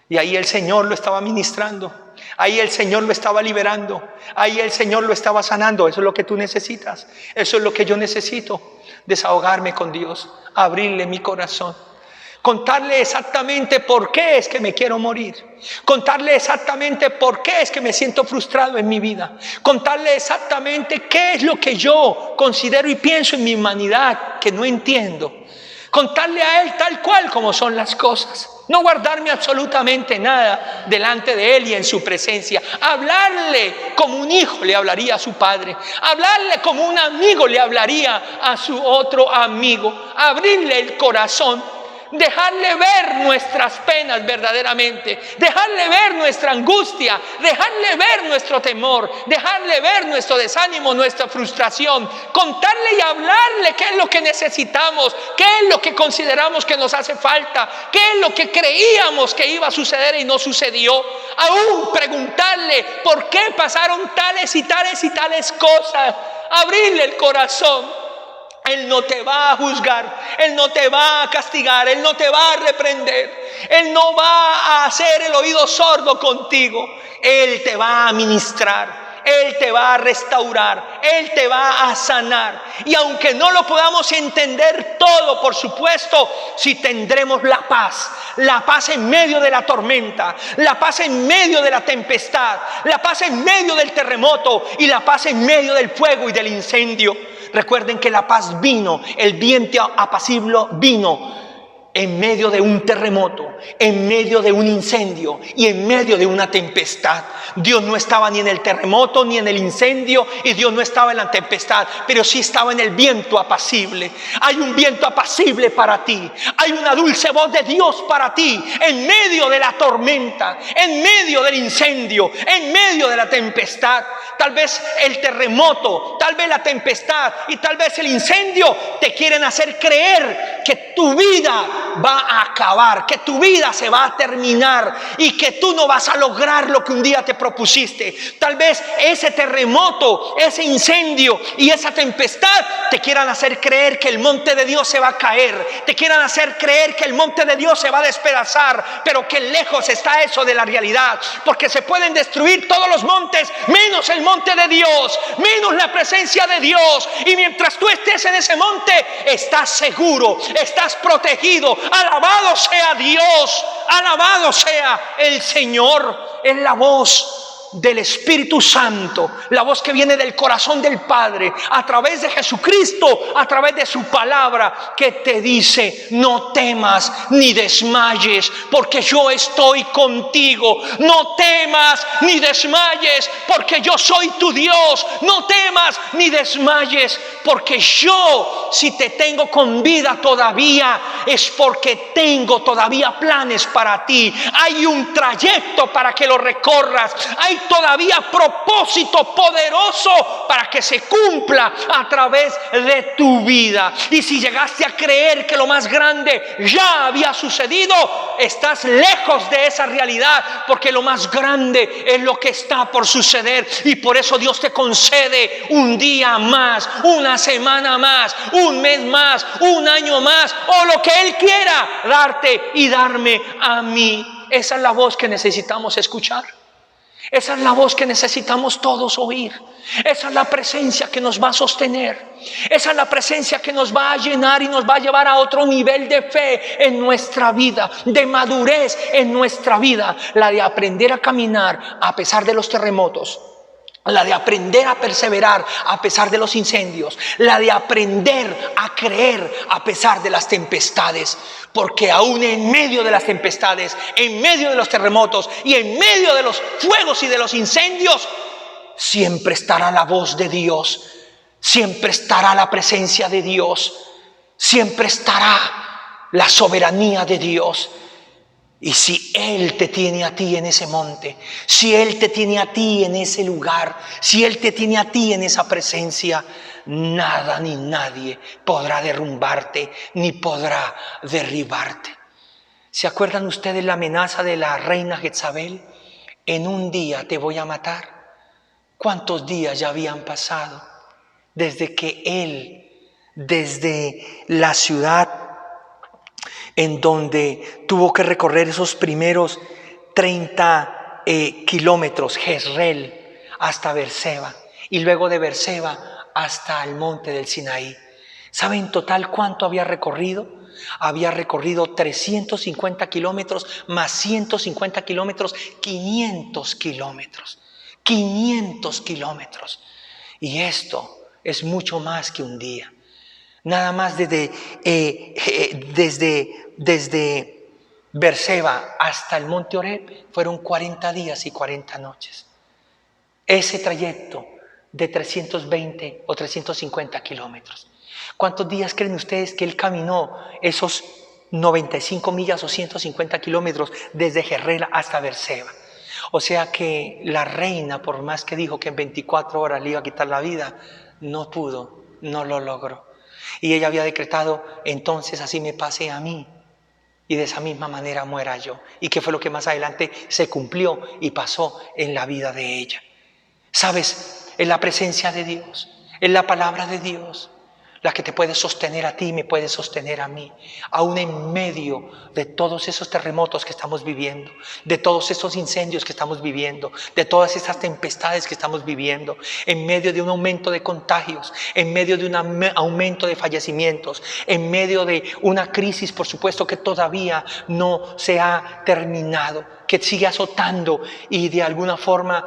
Y ahí el Señor lo estaba ministrando. Ahí el Señor lo estaba liberando. Ahí el Señor lo estaba sanando. Eso es lo que tú necesitas. Eso es lo que yo necesito. Desahogarme con Dios. Abrirle mi corazón. Contarle exactamente por qué es que me quiero morir. Contarle exactamente por qué es que me siento frustrado en mi vida. Contarle exactamente qué es lo que yo considero y pienso en mi humanidad que no entiendo. Contarle a Él tal cual como son las cosas. No guardarme absolutamente nada delante de Él y en su presencia. Hablarle como un hijo le hablaría a su padre. Hablarle como un amigo le hablaría a su otro amigo. Abrirle el corazón. Dejarle ver nuestras penas verdaderamente, dejarle ver nuestra angustia, dejarle ver nuestro temor, dejarle ver nuestro desánimo, nuestra frustración, contarle y hablarle qué es lo que necesitamos, qué es lo que consideramos que nos hace falta, qué es lo que creíamos que iba a suceder y no sucedió. Aún preguntarle por qué pasaron tales y tales y tales cosas, abrirle el corazón. Él no te va a juzgar, Él no te va a castigar, Él no te va a reprender, Él no va a hacer el oído sordo contigo, Él te va a ministrar, Él te va a restaurar, Él te va a sanar. Y aunque no lo podamos entender todo, por supuesto, si tendremos la paz en medio de la tormenta, la paz en medio de la tempestad, la paz en medio del terremoto y la paz en medio del fuego y del incendio. Recuerden que la paz vino, el viento apacible vino en medio de un terremoto, en medio de un incendio y en medio de una tempestad. Dios no estaba ni en el terremoto ni en el incendio, y Dios no estaba en la tempestad, pero sí estaba en el viento apacible. Hay un viento apacible para ti, hay una dulce voz de Dios para ti en medio de la tormenta, en medio del incendio, en medio de la tempestad. Tal vez el terremoto, tal vez la tempestad y tal vez el incendio te quieren hacer creer que tu vida va a acabar, que tu vida se va a terminar y que tú no vas a lograr lo que un día te propusiste. Tal vez ese terremoto, ese incendio y esa tempestad te quieran hacer creer que el monte de Dios se va a caer, te quieran hacer creer que el monte de Dios se va a despedazar, pero que lejos está eso de la realidad, porque se pueden destruir todos los montes menos el monte de Dios, menos la presencia de Dios. Y mientras tú estés en ese monte, estás seguro, estás protegido. Alabado sea Dios, alabado sea el Señor. Es la voz del Espíritu Santo, la voz que viene del corazón del Padre a través de Jesucristo, a través de su palabra, que te dice: no temas ni desmayes, porque yo estoy contigo. No temas ni desmayes, porque yo soy tu Dios. No temas ni desmayes, porque yo, si te tengo con vida todavía, es porque tengo todavía planes para ti. Hay un trayecto para que lo recorras, hay todavía propósito poderoso para que se cumpla a través de tu vida. Y si llegaste a creer que lo más grande ya había sucedido, estás lejos de esa realidad, porque lo más grande es lo que está por suceder. Y por eso Dios te concede un día más, una semana más, un mes más, un año más, o lo que Él quiera darte y darme a mí. Esa es la voz que necesitamos escuchar. Esa es la voz que necesitamos todos oír. Esa es la presencia que nos va a sostener. Esa es la presencia que nos va a llenar y nos va a llevar a otro nivel de fe en nuestra vida, de madurez en nuestra vida. La de aprender a caminar a pesar de los terremotos. La de aprender a perseverar a pesar de los incendios. La de aprender a creer a pesar de las tempestades. Porque aún en medio de las tempestades, en medio de los terremotos y en medio de los fuegos y de los incendios, siempre estará la voz de Dios. Siempre estará la presencia de Dios. Siempre estará la soberanía de Dios. Y si Él te tiene a ti en ese monte, si Él te tiene a ti en ese lugar, si Él te tiene a ti en esa presencia, nada ni nadie podrá derrumbarte ni podrá derribarte. ¿Se acuerdan ustedes la amenaza de la reina Jezabel? En un día te voy a matar. ¿Cuántos días ya habían pasado desde que él, desde la ciudad en donde tuvo que recorrer esos primeros 30 kilómetros, Jezreel, hasta Berseba, y luego de Berseba hasta el monte del Sinaí? ¿Saben en total cuánto había recorrido? Había recorrido 350 kilómetros más 150 kilómetros, 500 kilómetros. 500 kilómetros. Y esto es mucho más que un día. Nada más desde Berseba hasta el monte Oreb fueron 40 días y 40 noches. Ese trayecto de 320 o 350 kilómetros. ¿Cuántos días creen ustedes que él caminó esos 95 millas o 150 kilómetros desde Jezreel hasta Berseba? O sea que la reina, por más que dijo que en 24 horas le iba a quitar la vida, no pudo, no lo logró. Y ella había decretado: entonces así me pase a mí y de esa misma manera muera yo. Y que fue lo que más adelante se cumplió y pasó en la vida de ella. ¿Sabes? Es la presencia de Dios, es la palabra de Dios la que te puede sostener a ti y me puede sostener a mí, aún en medio de todos esos terremotos que estamos viviendo, de todos esos incendios que estamos viviendo, de todas esas tempestades que estamos viviendo, en medio de un aumento de contagios, en medio de un aumento de fallecimientos, en medio de una crisis, por supuesto, que todavía no se ha terminado, que sigue azotando y de alguna forma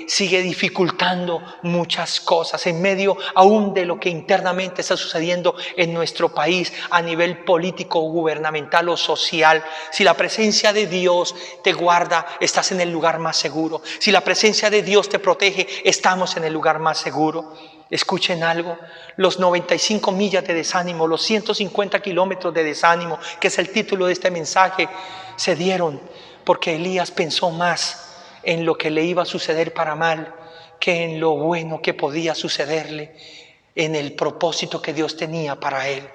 sigue dificultando muchas cosas, en medio aún de lo que internamente está sucediendo en nuestro país a nivel político, gubernamental o social. Si la presencia de Dios te guarda, estás en el lugar más seguro. Si la presencia de Dios te protege, estamos en el lugar más seguro. Escuchen algo, los 95 millas de desánimo, los 150 kilómetros de desánimo, que es el título de este mensaje, se dieron porque Elías pensó más en lo que le iba a suceder para mal que en lo bueno que podía sucederle, en el propósito que Dios tenía para él.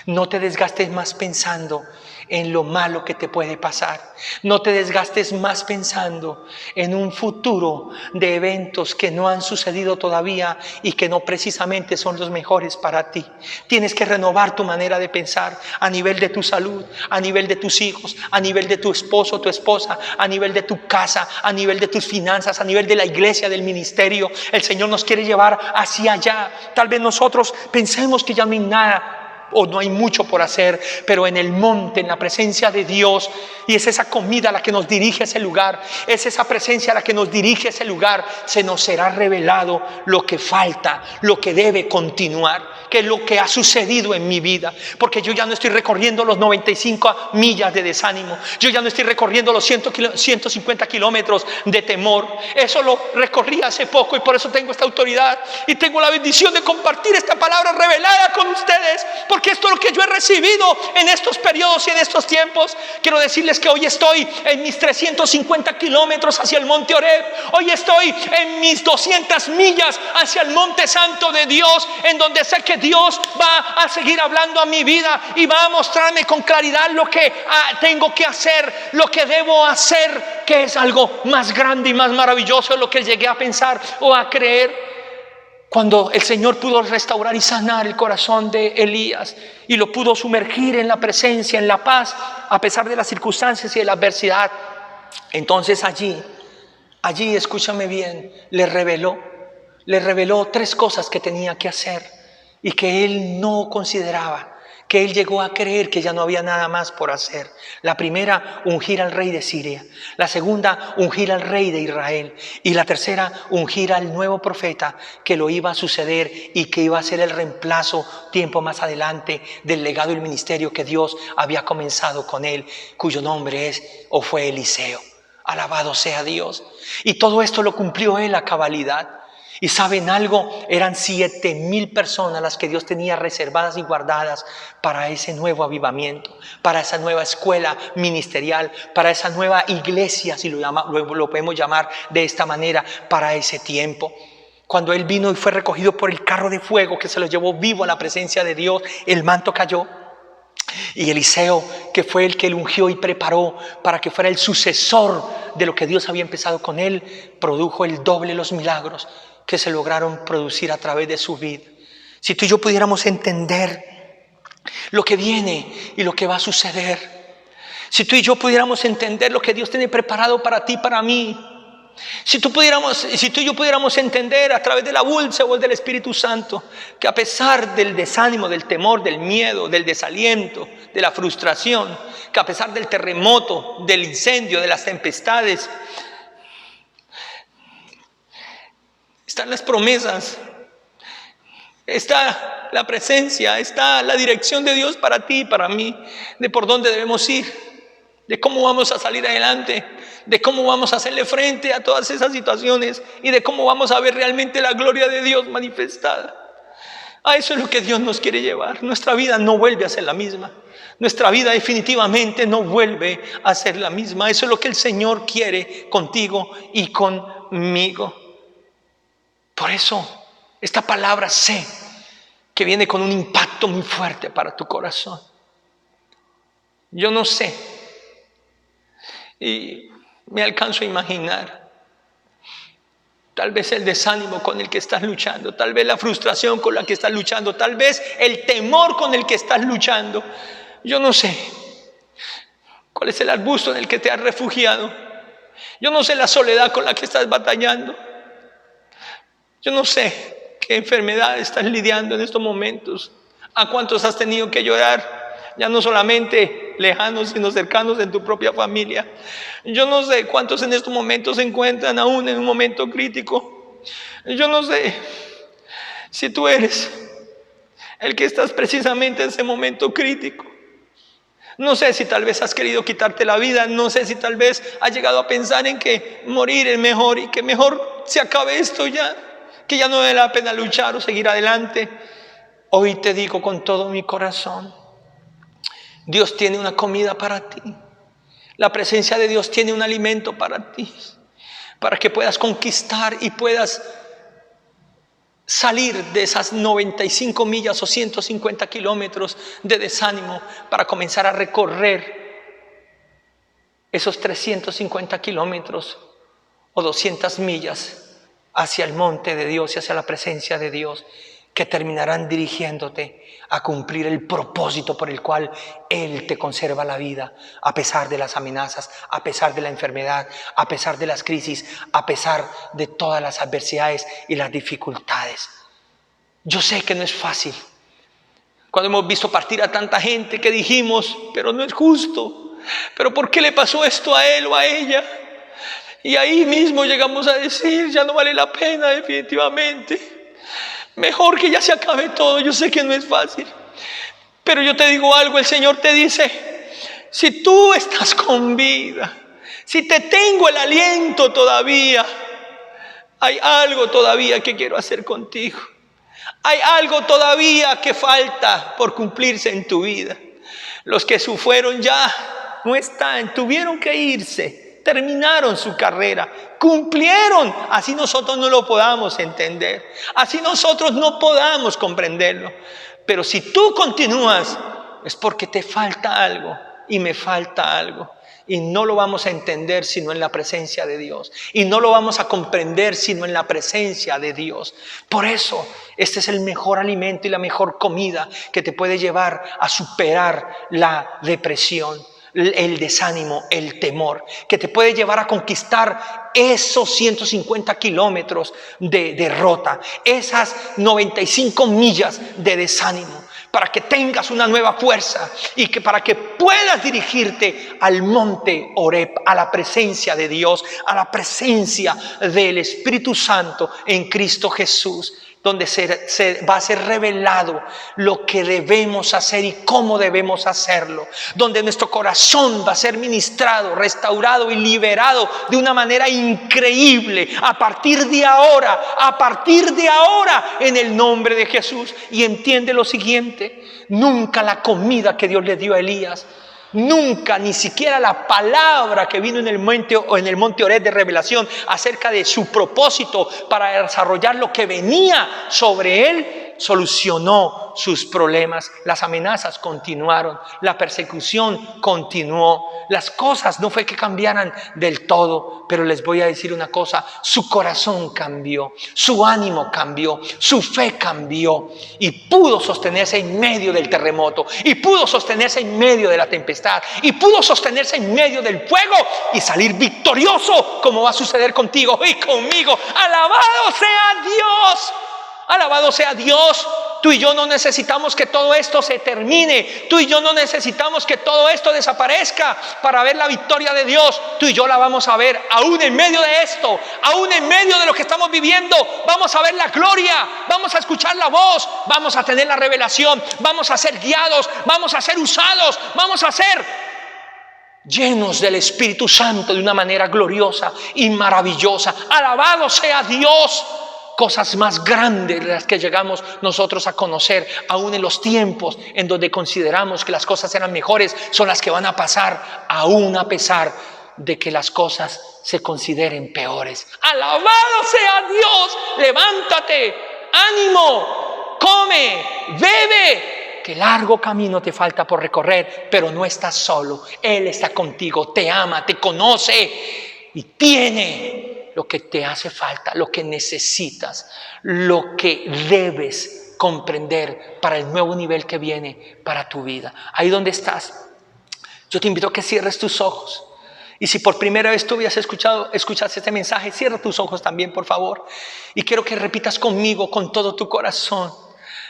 No te desgastes más pensando en lo malo que te puede pasar. No te desgastes más pensando en un futuro de eventos que no han sucedido todavía y que no precisamente son los mejores para ti. Tienes que renovar tu manera de pensar a nivel de tu salud, a nivel de tus hijos, a nivel de tu esposo, tu esposa, a nivel de tu casa, a nivel de tus finanzas, a nivel de la iglesia, del ministerio. El Señor nos quiere llevar hacia allá. Tal vez nosotros pensemos que ya no hay nada o no hay mucho por hacer, pero en el monte, en la presencia de Dios, y es esa comida la que nos dirige a ese lugar, es esa presencia la que nos dirige a ese lugar, se nos será revelado lo que falta, lo que debe continuar, que es lo que ha sucedido en mi vida, porque yo ya no estoy recorriendo los 95 millas de desánimo, yo ya no estoy recorriendo los 150 kilómetros de temor. Eso lo recorrí hace poco y por eso tengo esta autoridad y tengo la bendición de compartir esta palabra revelada con ustedes, porque esto es lo que yo he recibido en estos periodos y en estos tiempos. Quiero decirles que hoy estoy en mis 350 kilómetros hacia el monte Horeb. Hoy estoy en mis 200 millas hacia el monte santo de Dios, en donde sé que Dios va a seguir hablando a mi vida y va a mostrarme con claridad lo que tengo que hacer, lo que debo hacer, que es algo más grande y más maravilloso de lo que llegué a pensar o a creer. Cuando el Señor pudo restaurar y sanar el corazón de Elías y lo pudo sumergir en la presencia, en la paz, a pesar de las circunstancias y de la adversidad, entonces allí, escúchame bien, le reveló 3 cosas que tenía que hacer y que él no consideraba, que él llegó a creer que ya no había nada más por hacer. La primera, ungir al rey de Siria. La segunda, ungir al rey de Israel. Y la tercera, ungir al nuevo profeta que lo iba a suceder y que iba a ser el reemplazo tiempo más adelante del legado y el ministerio que Dios había comenzado con él, cuyo nombre es o fue Eliseo. Alabado sea Dios. Y todo esto lo cumplió él a cabalidad. Y ¿saben algo? Eran 7,000 personas las que Dios tenía reservadas y guardadas para ese nuevo avivamiento, para esa nueva escuela ministerial, para esa nueva iglesia, si lo podemos llamar de esta manera, para ese tiempo. Cuando él vino y fue recogido por el carro de fuego que se lo llevó vivo a la presencia de Dios, el manto cayó. Y Eliseo, que fue el que lo ungió y preparó para que fuera el sucesor de lo que Dios había empezado con él, produjo el doble de los milagros que se lograron producir a través de su vida. Si tú y yo pudiéramos entender lo que viene y lo que va a suceder, si tú y yo pudiéramos entender lo que Dios tiene preparado para ti, para mí, si tú y yo pudiéramos entender a través de la dulce voz del Espíritu Santo que a pesar del desánimo, del temor, del miedo, del desaliento, de la frustración, que a pesar del terremoto, del incendio, de las tempestades, están las promesas, está la presencia, está la dirección de Dios para ti y para mí, de por dónde debemos ir, de cómo vamos a salir adelante, de cómo vamos a hacerle frente a todas esas situaciones y de cómo vamos a ver realmente la gloria de Dios manifestada. A eso es lo que Dios nos quiere llevar. Nuestra vida no vuelve a ser la misma. Nuestra vida definitivamente no vuelve a ser la misma. Eso es lo que el Señor quiere contigo y conmigo. Por eso, esta palabra sé que viene con un impacto muy fuerte para tu corazón. Yo no sé, y me alcanzo a imaginar Tal vez el desánimo con el que estás luchando, tal vez la frustración con la que estás luchando, tal vez el temor con el que estás luchando. Yo no sé cuál es el arbusto en el que te has refugiado. Yo no sé la soledad con la que estás batallando. Yo no sé qué enfermedad estás lidiando en estos momentos. ¿A cuántos has tenido que llorar? Ya no solamente lejanos, sino cercanos en tu propia familia. Yo no sé cuántos en estos momentos se encuentran aún en un momento crítico. Yo no sé si tú eres el que estás precisamente en ese momento crítico. No sé si tal vez has querido quitarte la vida. No sé si tal vez has llegado a pensar en que morir es mejor y que mejor se acabe esto ya, que ya no vale la pena luchar o seguir adelante. Hoy te digo con todo mi corazón, Dios tiene una comida para ti. La presencia de Dios tiene un alimento para ti, para que puedas conquistar y puedas salir de esas 95 millas o 150 kilómetros de desánimo para comenzar a recorrer esos 350 kilómetros o 200 millas hacia el monte de Dios y hacia la presencia de Dios, que terminarán dirigiéndote a cumplir el propósito por el cual Él te conserva la vida, a pesar de las amenazas, a pesar de la enfermedad, a pesar de las crisis, a pesar de todas las adversidades y las dificultades. Yo sé que no es fácil. Cuando hemos visto partir a tanta gente que dijimos, pero no es justo, pero ¿por qué le pasó esto a él o a ella? Y ahí mismo llegamos a decir, ya no vale la pena definitivamente. Mejor que ya se acabe todo. Yo sé que no es fácil, pero yo te digo algo, el Señor te dice, si tú estás con vida, si te tengo el aliento todavía, hay algo todavía que quiero hacer contigo. Hay algo todavía que falta por cumplirse en tu vida. Los que se fueron ya no están, tuvieron que irse, terminaron su carrera, cumplieron, así nosotros no lo podamos entender, así nosotros no podamos comprenderlo. Pero si tú continúas, es porque te falta algo y me falta algo. Y no lo vamos a entender sino en la presencia de Dios. Y no lo vamos a comprender sino en la presencia de Dios. Por eso, este es el mejor alimento y la mejor comida que te puede llevar a superar la depresión, el desánimo, el temor, que te puede llevar a conquistar esos 150 kilómetros de derrota, esas 95 millas de desánimo, para que tengas una nueva fuerza y que para que puedas dirigirte al monte Oreb, a la presencia de Dios, a la presencia del Espíritu Santo en Cristo Jesús, donde se va a ser revelado lo que debemos hacer y cómo debemos hacerlo, donde nuestro corazón va a ser ministrado, restaurado y liberado de una manera increíble a partir de ahora, en el nombre de Jesús. Y entiende lo siguiente, nunca la comida que Dios le dio a Elías, nunca, ni siquiera la palabra que vino en el monte Oreb de revelación acerca de su propósito para desarrollar lo que venía sobre él, solucionó sus problemas. Las amenazas continuaron, la persecución continuó. Las cosas no fue que cambiaran del todo, pero les voy a decir una cosa, su corazón cambió, su ánimo cambió, su fe cambió y pudo sostenerse en medio del terremoto, y pudo sostenerse en medio de la tempestad, y pudo sostenerse en medio del fuego y salir victorioso, como va a suceder contigo y conmigo. ¡Alabado sea Dios! Alabado sea Dios. Tú y yo no necesitamos que todo esto se termine. Tú y yo no necesitamos que todo esto desaparezca para ver la victoria de Dios. Tú y yo la vamos a ver aún en medio de esto, aún en medio de lo que estamos viviendo. Vamos a ver la gloria, vamos a escuchar la voz, vamos a tener la revelación, vamos a ser guiados, vamos a ser usados, vamos a ser llenos del Espíritu Santo de una manera gloriosa y maravillosa. Alabado sea Dios. Cosas más grandes de las que llegamos nosotros a conocer, aún en los tiempos en donde consideramos que las cosas eran mejores, son las que van a pasar, aún a pesar de que las cosas se consideren peores. ¡Alabado sea Dios! ¡Levántate! ¡Ánimo! ¡Come! ¡Bebe! Que largo camino te falta por recorrer, pero no estás solo. Él está contigo, te ama, te conoce y tiene lo que te hace falta, lo que necesitas, lo que debes comprender para el nuevo nivel que viene para tu vida. Ahí donde estás, yo te invito a que cierres tus ojos. Y si por primera vez tú habías escuchaste este mensaje, cierra tus ojos también, por favor. Y quiero que repitas conmigo con todo tu corazón.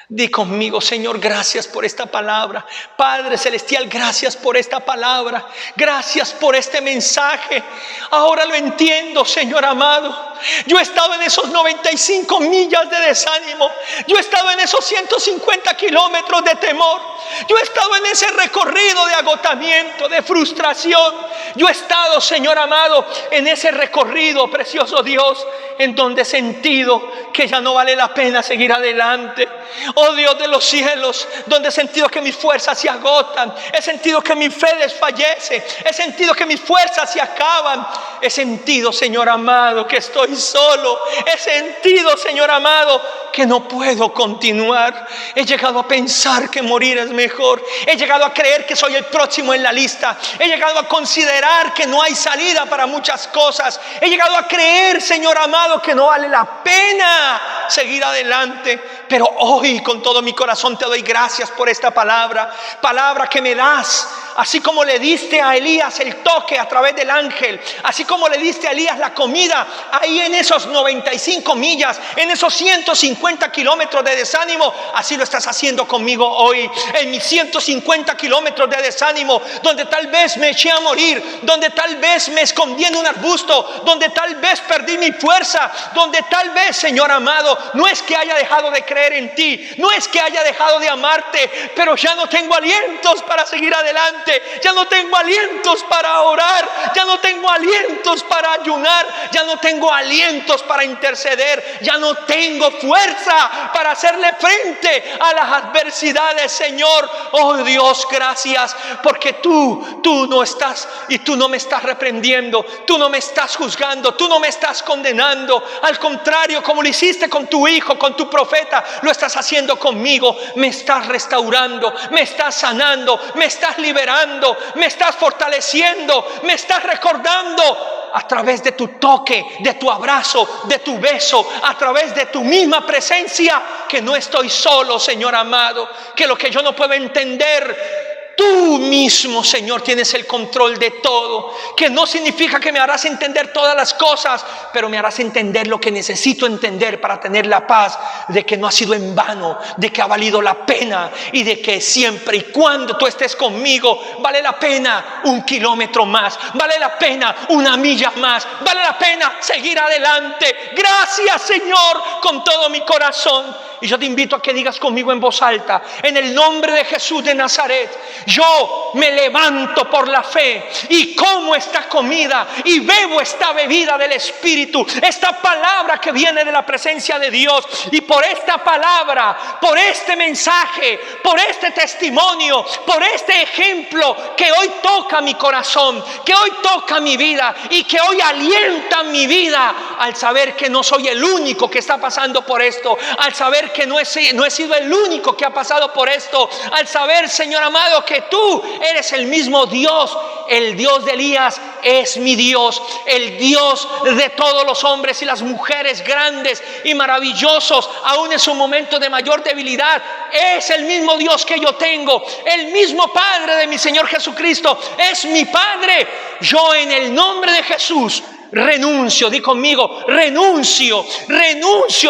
Di conmigo: Señor, gracias por esta palabra. Padre Celestial, gracias por esta palabra. Gracias por este mensaje. Ahora lo entiendo, Señor amado. Yo he estado en esos 95 millas de desánimo. Yo he estado en esos 150 kilómetros de temor. Yo he estado en ese recorrido de agotamiento, de frustración. Yo he estado, Señor amado, en ese recorrido, precioso Dios, en donde he sentido que ya no vale la pena seguir adelante. Oh Dios de los cielos, donde he sentido que mis fuerzas se agotan. He sentido que mi fe desfallece. He sentido que mis fuerzas se acaban. He sentido, Señor amado, que estoy solo. He sentido, Señor amado, que no puedo continuar. He llegado a pensar que morir es mejor. He llegado a creer que soy el próximo en la lista. He llegado a considerar que no hay salida para muchas cosas. He llegado a creer, Señor amado, que no vale la pena seguir adelante. Pero hoy con todo mi corazón te doy gracias por esta palabra que me das. Así como le diste a Elías el toque a través del ángel, así como le diste a Elías la comida ahí en esos 95 millas, en esos 150 kilómetros de desánimo, así lo estás haciendo conmigo hoy, en mis 150 kilómetros de desánimo, donde tal vez me eché a morir, donde tal vez me escondí en un arbusto, donde tal vez perdí mi fuerza, donde tal vez, Señor amado, no es que haya dejado de creer en ti, no es que haya dejado de amarte, pero ya no tengo alientos para seguir adelante. Ya no tengo alientos para orar, ya no tengo alientos para ayunar, ya no tengo alientos para interceder, ya no tengo fuerza para hacerle frente a las adversidades, Señor. Oh Dios, gracias, porque tú no estás y tú no me estás reprendiendo, tú no me estás juzgando, tú no me estás condenando. Al contrario, como lo hiciste con tu hijo, con tu profeta, lo estás haciendo conmigo. Me estás restaurando, me estás sanando, me estás liberando, me estás fortaleciendo, me estás recordando a través de tu toque, de tu abrazo, de tu beso, a través de tu misma presencia, que no estoy solo, Señor amado, que lo que yo no puedo entender, tú mismo, Señor, tienes el control de todo. Que no significa que me harás entender todas las cosas, pero me harás entender lo que necesito entender para tener la paz de que no ha sido en vano, de que ha valido la pena y de que siempre y cuando tú estés conmigo vale la pena 1 kilómetro más, vale la pena 1 milla más, vale la pena seguir adelante. Gracias, Señor, con todo mi corazón. Y yo te invito a que digas conmigo en voz alta: en el nombre de Jesús de Nazaret, yo me levanto por la fe y como esta comida y bebo esta bebida del Espíritu, esta palabra que viene de la presencia de Dios. Y por esta palabra, por este mensaje, por este testimonio, por este ejemplo que hoy toca mi corazón, que hoy toca mi vida y que hoy alienta mi vida, al saber que no soy el único que está pasando por esto, al saber que no he sido el único que ha pasado por esto, al saber, Señor amado, que tú eres el mismo Dios. El Dios de Elías es mi Dios, el Dios de todos los hombres y las mujeres grandes y maravillosos, aún en su momento de mayor debilidad. Es el mismo Dios que yo tengo, el mismo Padre de mi Señor Jesucristo, es mi Padre. Yo, en el nombre de Jesús, renuncio, di conmigo, renuncio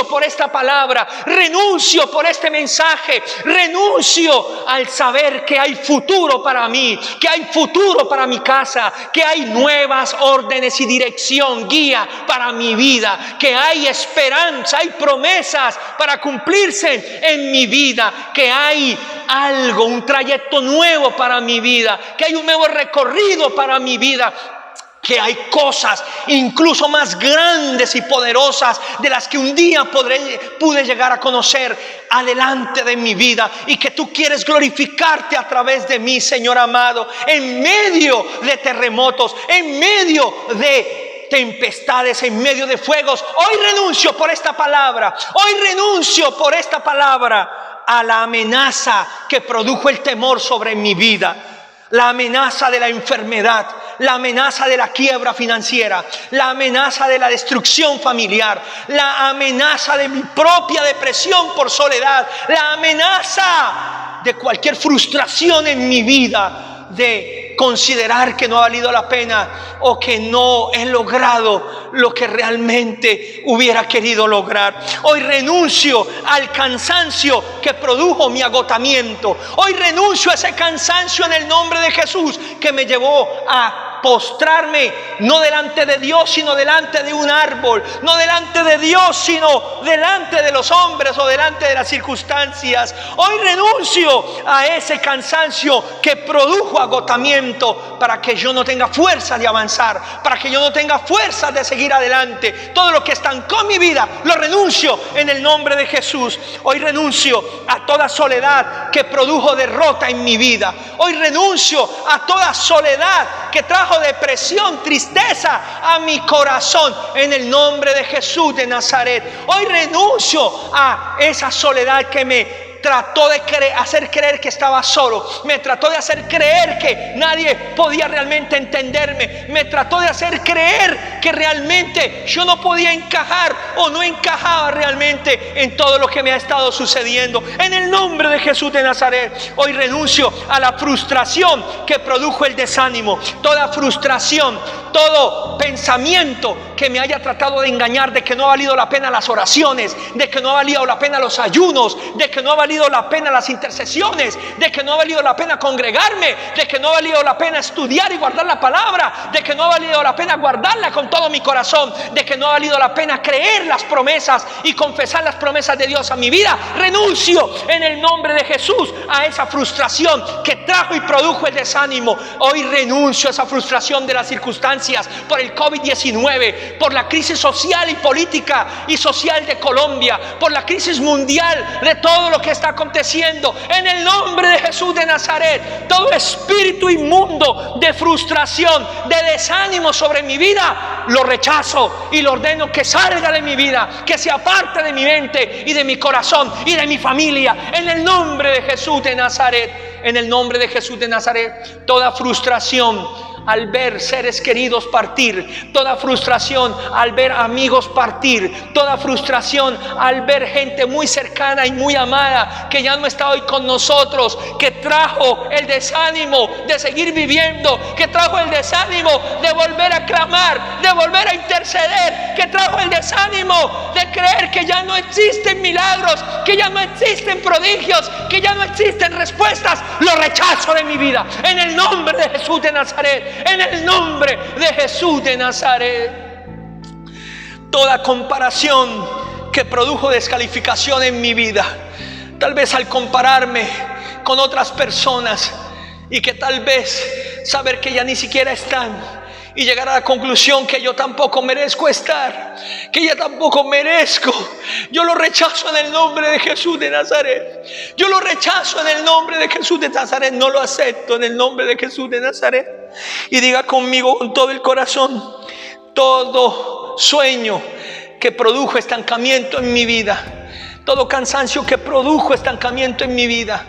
por esta palabra, renuncio por este mensaje, renuncio al saber que hay futuro para mí, que hay futuro para mi casa, que hay nuevas órdenes y dirección, guía para mi vida, que hay esperanza, hay promesas para cumplirse en mi vida, que hay algo, un trayecto nuevo para mi vida, que hay un nuevo recorrido para mi vida, que hay cosas incluso más grandes y poderosas de las que un día pude llegar a conocer adelante de mi vida, y que tú quieres glorificarte a través de mí, Señor amado, en medio de terremotos, en medio de tempestades, en medio de fuegos. Hoy renuncio por esta palabra, hoy renuncio por esta palabra a la amenaza que produjo el temor sobre mi vida, la amenaza de la enfermedad, la amenaza de la quiebra financiera, la amenaza de la destrucción familiar, la amenaza de mi propia depresión por soledad, la amenaza de cualquier frustración en mi vida, de considerar que no ha valido la pena o que no he logrado lo que realmente hubiera querido lograr. Hoy renuncio al cansancio que produjo mi agotamiento. Hoy renuncio a ese cansancio en el nombre de Jesús que me llevó a postrarme no delante de Dios sino delante de un árbol, no delante de Dios sino delante de los hombres o delante de las circunstancias. Hoy renuncio a ese cansancio que produjo agotamiento para que yo no tenga fuerza de avanzar, para que yo no tenga fuerza de seguir adelante. Todo lo que estancó mi vida lo renuncio en el nombre de Jesús. Hoy renuncio a toda soledad que produjo derrota en mi vida. Hoy renuncio a toda soledad que trajo depresión, tristeza a mi corazón en el nombre de Jesús de Nazaret. Hoy renuncio a esa soledad que me trató de hacer creer que estaba solo, me trató de hacer creer que nadie podía realmente entenderme, me trató de hacer creer que realmente yo no podía encajar o no encajaba realmente en todo lo que me ha estado sucediendo. En el nombre de Jesús de Nazaret, hoy renuncio a la frustración que produjo el desánimo, toda frustración, todo pensamiento que me haya tratado de engañar de que no ha valido la pena las oraciones, de que no ha valido la pena los ayunos, de que no ha valido la pena las intercesiones, de que no ha valido la pena congregarme, de que no ha valido la pena estudiar y guardar la palabra, de que no ha valido la pena guardarla con todo mi corazón, de que no ha valido la pena creer las promesas y confesar las promesas de Dios a mi vida. Renuncio en el nombre de Jesús a esa frustración que trajo y produjo el desánimo. Hoy renuncio a esa frustración de las circunstancias por el COVID-19, por la crisis social y política y social de Colombia, por la crisis mundial de todo lo que está aconteciendo. En el nombre de Jesús de Nazaret, todo espíritu inmundo de frustración, de desánimo sobre mi vida, lo rechazo y lo ordeno que salga de mi vida, que se aparte de mi mente y de mi corazón y de mi familia. En el nombre de Jesús de Nazaret, en el nombre de Jesús de Nazaret, toda frustración al ver seres queridos partir, toda frustración al ver amigos partir, toda frustración al ver gente muy cercana y muy amada que ya no está hoy con nosotros, que trajo el desánimo de seguir viviendo, que trajo el desánimo de volver a clamar, de volver a interceder, que trajo el desánimo de creer que ya no existen milagros, que ya no existen prodigios, que ya no existen respuestas. Lo rechazo de mi vida en el nombre de Jesús de Nazaret. En el nombre de Jesús de Nazaret. Toda comparación que produjo descalificación en mi vida, tal vez al compararme con otras personas y que tal vez saber que ya ni siquiera están y llegar a la conclusión que yo tampoco merezco estar, que ya tampoco merezco, yo lo rechazo en el nombre de Jesús de Nazaret. Yo lo rechazo en el nombre de Jesús de Nazaret, no lo acepto en el nombre de Jesús de Nazaret. Y diga conmigo con todo el corazón: todo sueño que produjo estancamiento en mi vida, todo cansancio que produjo estancamiento en mi vida,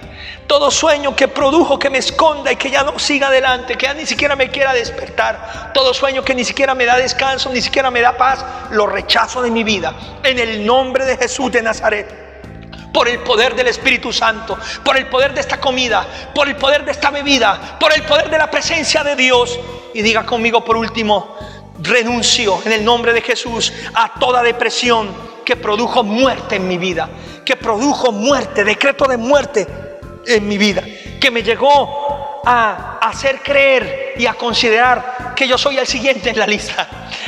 todo sueño que produjo que me esconda y que ya no siga adelante, que ya ni siquiera me quiera despertar, todo sueño que ni siquiera me da descanso, ni siquiera me da paz, lo rechazo de mi vida en el nombre de Jesús de Nazaret. Por el poder del Espíritu Santo, por el poder de esta comida, por el poder de esta bebida, por el poder de la presencia de Dios. Y diga conmigo por último: renuncio en el nombre de Jesús a toda depresión que produjo muerte en mi vida, que produjo muerte, decreto de muerte en mi vida, que me llegó a hacer creer y a considerar que yo soy el siguiente en la lista,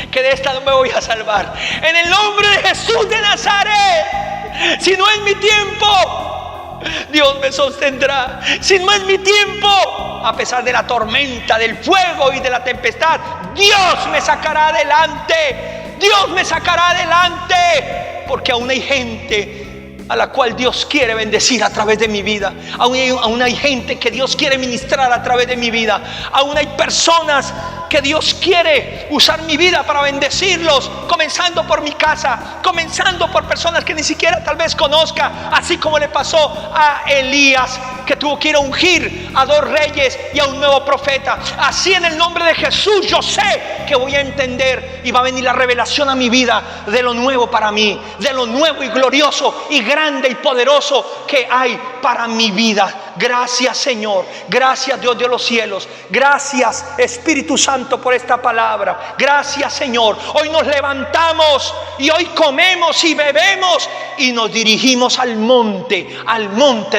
que de esta no me voy a salvar. En el nombre de Jesús de Nazaret, si no es mi tiempo, Dios me sostendrá. Si no es mi tiempo, a pesar de la tormenta, del fuego y de la tempestad, Dios me sacará adelante. Dios me sacará adelante, porque aún hay gente a la cual Dios quiere bendecir a través de mi vida. Aún hay gente que Dios quiere ministrar a través de mi vida. Aún hay personas que Dios quiere usar mi vida para bendecirlos, comenzando por mi casa, comenzando por personas que ni siquiera tal vez conozca, así como le pasó a Elías. que tuvo que ir a ungir a 2 reyes y a un nuevo profeta. Así en el nombre de Jesús yo sé que voy a entender y va a venir la revelación a mi vida de lo nuevo para mí, de lo nuevo y glorioso y grande y poderoso que hay para mi vida. Gracias, Señor. Gracias, Dios de los cielos. Gracias, Espíritu Santo, por esta palabra. Gracias, Señor. Hoy nos levantamos y hoy comemos y bebemos y nos dirigimos al monte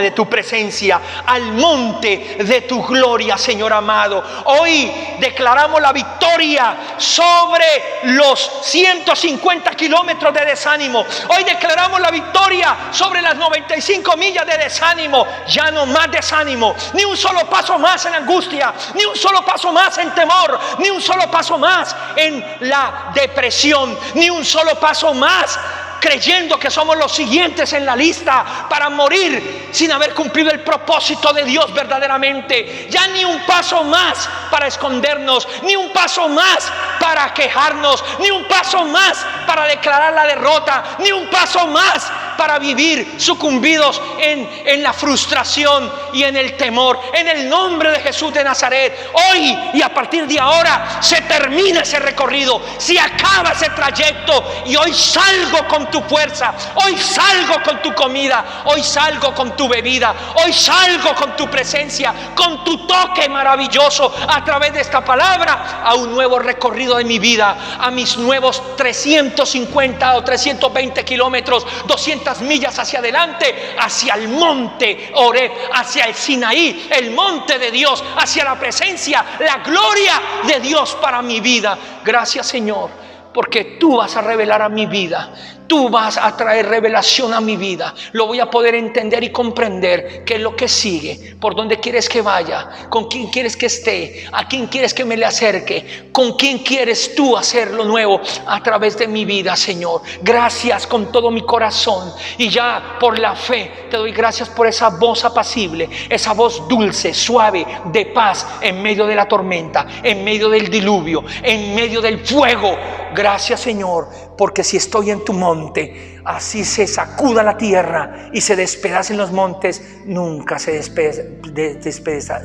de tu presencia, al monte de tu gloria, Señor amado. Hoy declaramos la victoria sobre los 150 kilómetros de desánimo. Hoy declaramos la victoria sobre las 95 millas de desánimo. Ya no más desánimo, ni un solo paso más en angustia, ni un solo paso más en temor, ni un solo paso más en la depresión, ni un solo paso más creyendo que somos los siguientes en la lista para morir sin haber cumplido el propósito de Dios verdaderamente. Ya ni un paso más para escondernos, ni un paso más para quejarnos, ni un paso más para declarar la derrota, ni un paso más para vivir sucumbidos en la frustración y en el temor. En el nombre de Jesús de Nazaret, hoy y a partir de ahora se termina ese recorrido, se acaba ese trayecto y hoy salgo con tu fuerza, hoy salgo con tu comida, hoy salgo con tu bebida, hoy salgo con tu presencia, con tu toque maravilloso a través de esta palabra a un nuevo recorrido de mi vida, a mis nuevos 350 o 320 kilómetros, 200 millas hacia adelante, hacia el monte Horeb, hacia el Sinaí, el monte de Dios, hacia la presencia, la gloria de Dios para mi vida. Gracias, Señor, porque tú vas a revelar a mi vida. Tú vas a traer revelación a mi vida. Lo voy a poder entender y comprender qué es lo que sigue, por dónde quieres que vaya, con quién quieres que esté, a quién quieres que me le acerque, con quién quieres tú hacer lo nuevo a través de mi vida, Señor. Gracias con todo mi corazón y ya por la fe te doy gracias por esa voz apacible, esa voz dulce, suave, de paz en medio de la tormenta, en medio del diluvio, en medio del fuego. Gracias, Señor, porque si estoy en tu monte, así se sacuda la tierra y se despedacen los montes, nunca se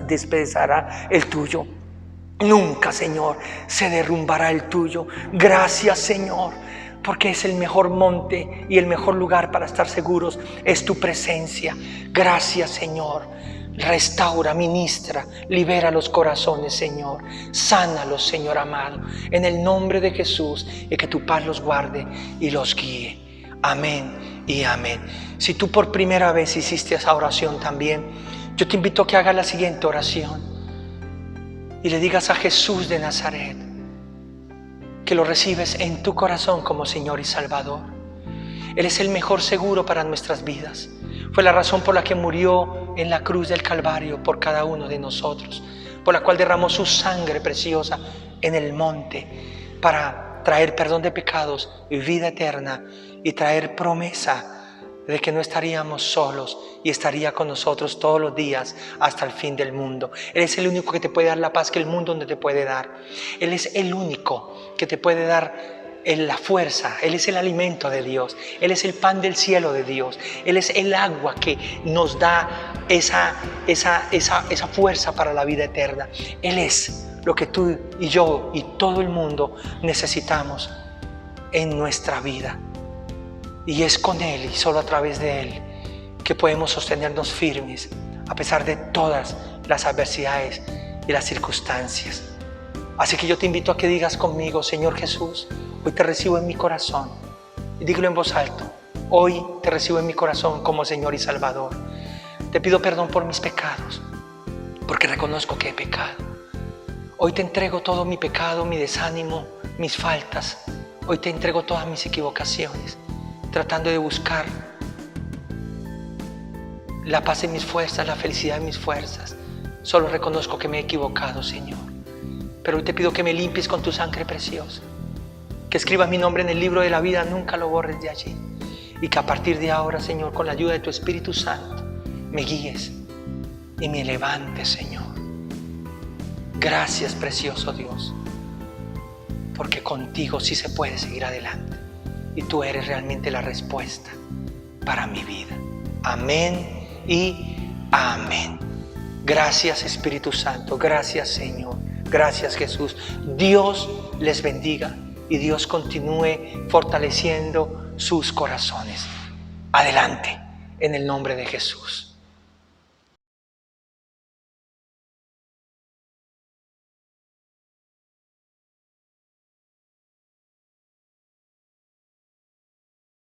despedazará el tuyo. Nunca, Señor, se derrumbará el tuyo. Gracias, Señor, porque es el mejor monte y el mejor lugar para estar seguros es tu presencia. Gracias, Señor. Restaura, ministra, libera los corazones, Señor. Sánalos, Señor amado, en el nombre de Jesús, y que tu paz los guarde y los guíe. Amén y amén. Si tú por primera vez hiciste esa oración también, yo te invito a que hagas la siguiente oración y le digas a Jesús de Nazaret que lo recibes en tu corazón como Señor y Salvador. Él es el mejor seguro para nuestras vidas. Fue la razón por la que murió en la cruz del Calvario por cada uno de nosotros, por la cual derramó su sangre preciosa en el monte para traer perdón de pecados y vida eterna y traer promesa de que no estaríamos solos y estaría con nosotros todos los días hasta el fin del mundo. Él es el único que te puede dar la paz que el mundo no te puede dar. Él es el único que te puede dar la fuerza. Él es el alimento de Dios. Él es el pan del cielo de Dios. Él es el agua que nos da esa fuerza para la vida eterna. Él es lo que tú y yo y todo el mundo necesitamos en nuestra vida. Y es con Él y solo a través de Él que podemos sostenernos firmes a pesar de todas las adversidades y las circunstancias. Así que yo te invito a que digas conmigo: Señor Jesús, hoy te recibo en mi corazón. Y dígalo en voz alta: hoy te recibo en mi corazón como Señor y Salvador. Te pido perdón por mis pecados, porque reconozco que he pecado. Hoy te entrego todo mi pecado, mi desánimo, mis faltas. Hoy te entrego todas mis equivocaciones, tratando de buscar la paz en mis fuerzas, la felicidad en mis fuerzas. Solo reconozco que me he equivocado, Señor. Pero hoy te pido que me limpies con tu sangre preciosa, que escribas mi nombre en el libro de la vida, nunca lo borres de allí, y que a partir de ahora, Señor, con la ayuda de tu Espíritu Santo, me guíes y me levantes, Señor. Gracias, precioso Dios, porque contigo sí se puede seguir adelante y tú eres realmente la respuesta para mi vida. Amén y Amén. Gracias Espíritu Santo, gracias Señor, gracias Jesús. Dios les bendiga y Dios continúe fortaleciendo sus corazones. Adelante, en el nombre de Jesús.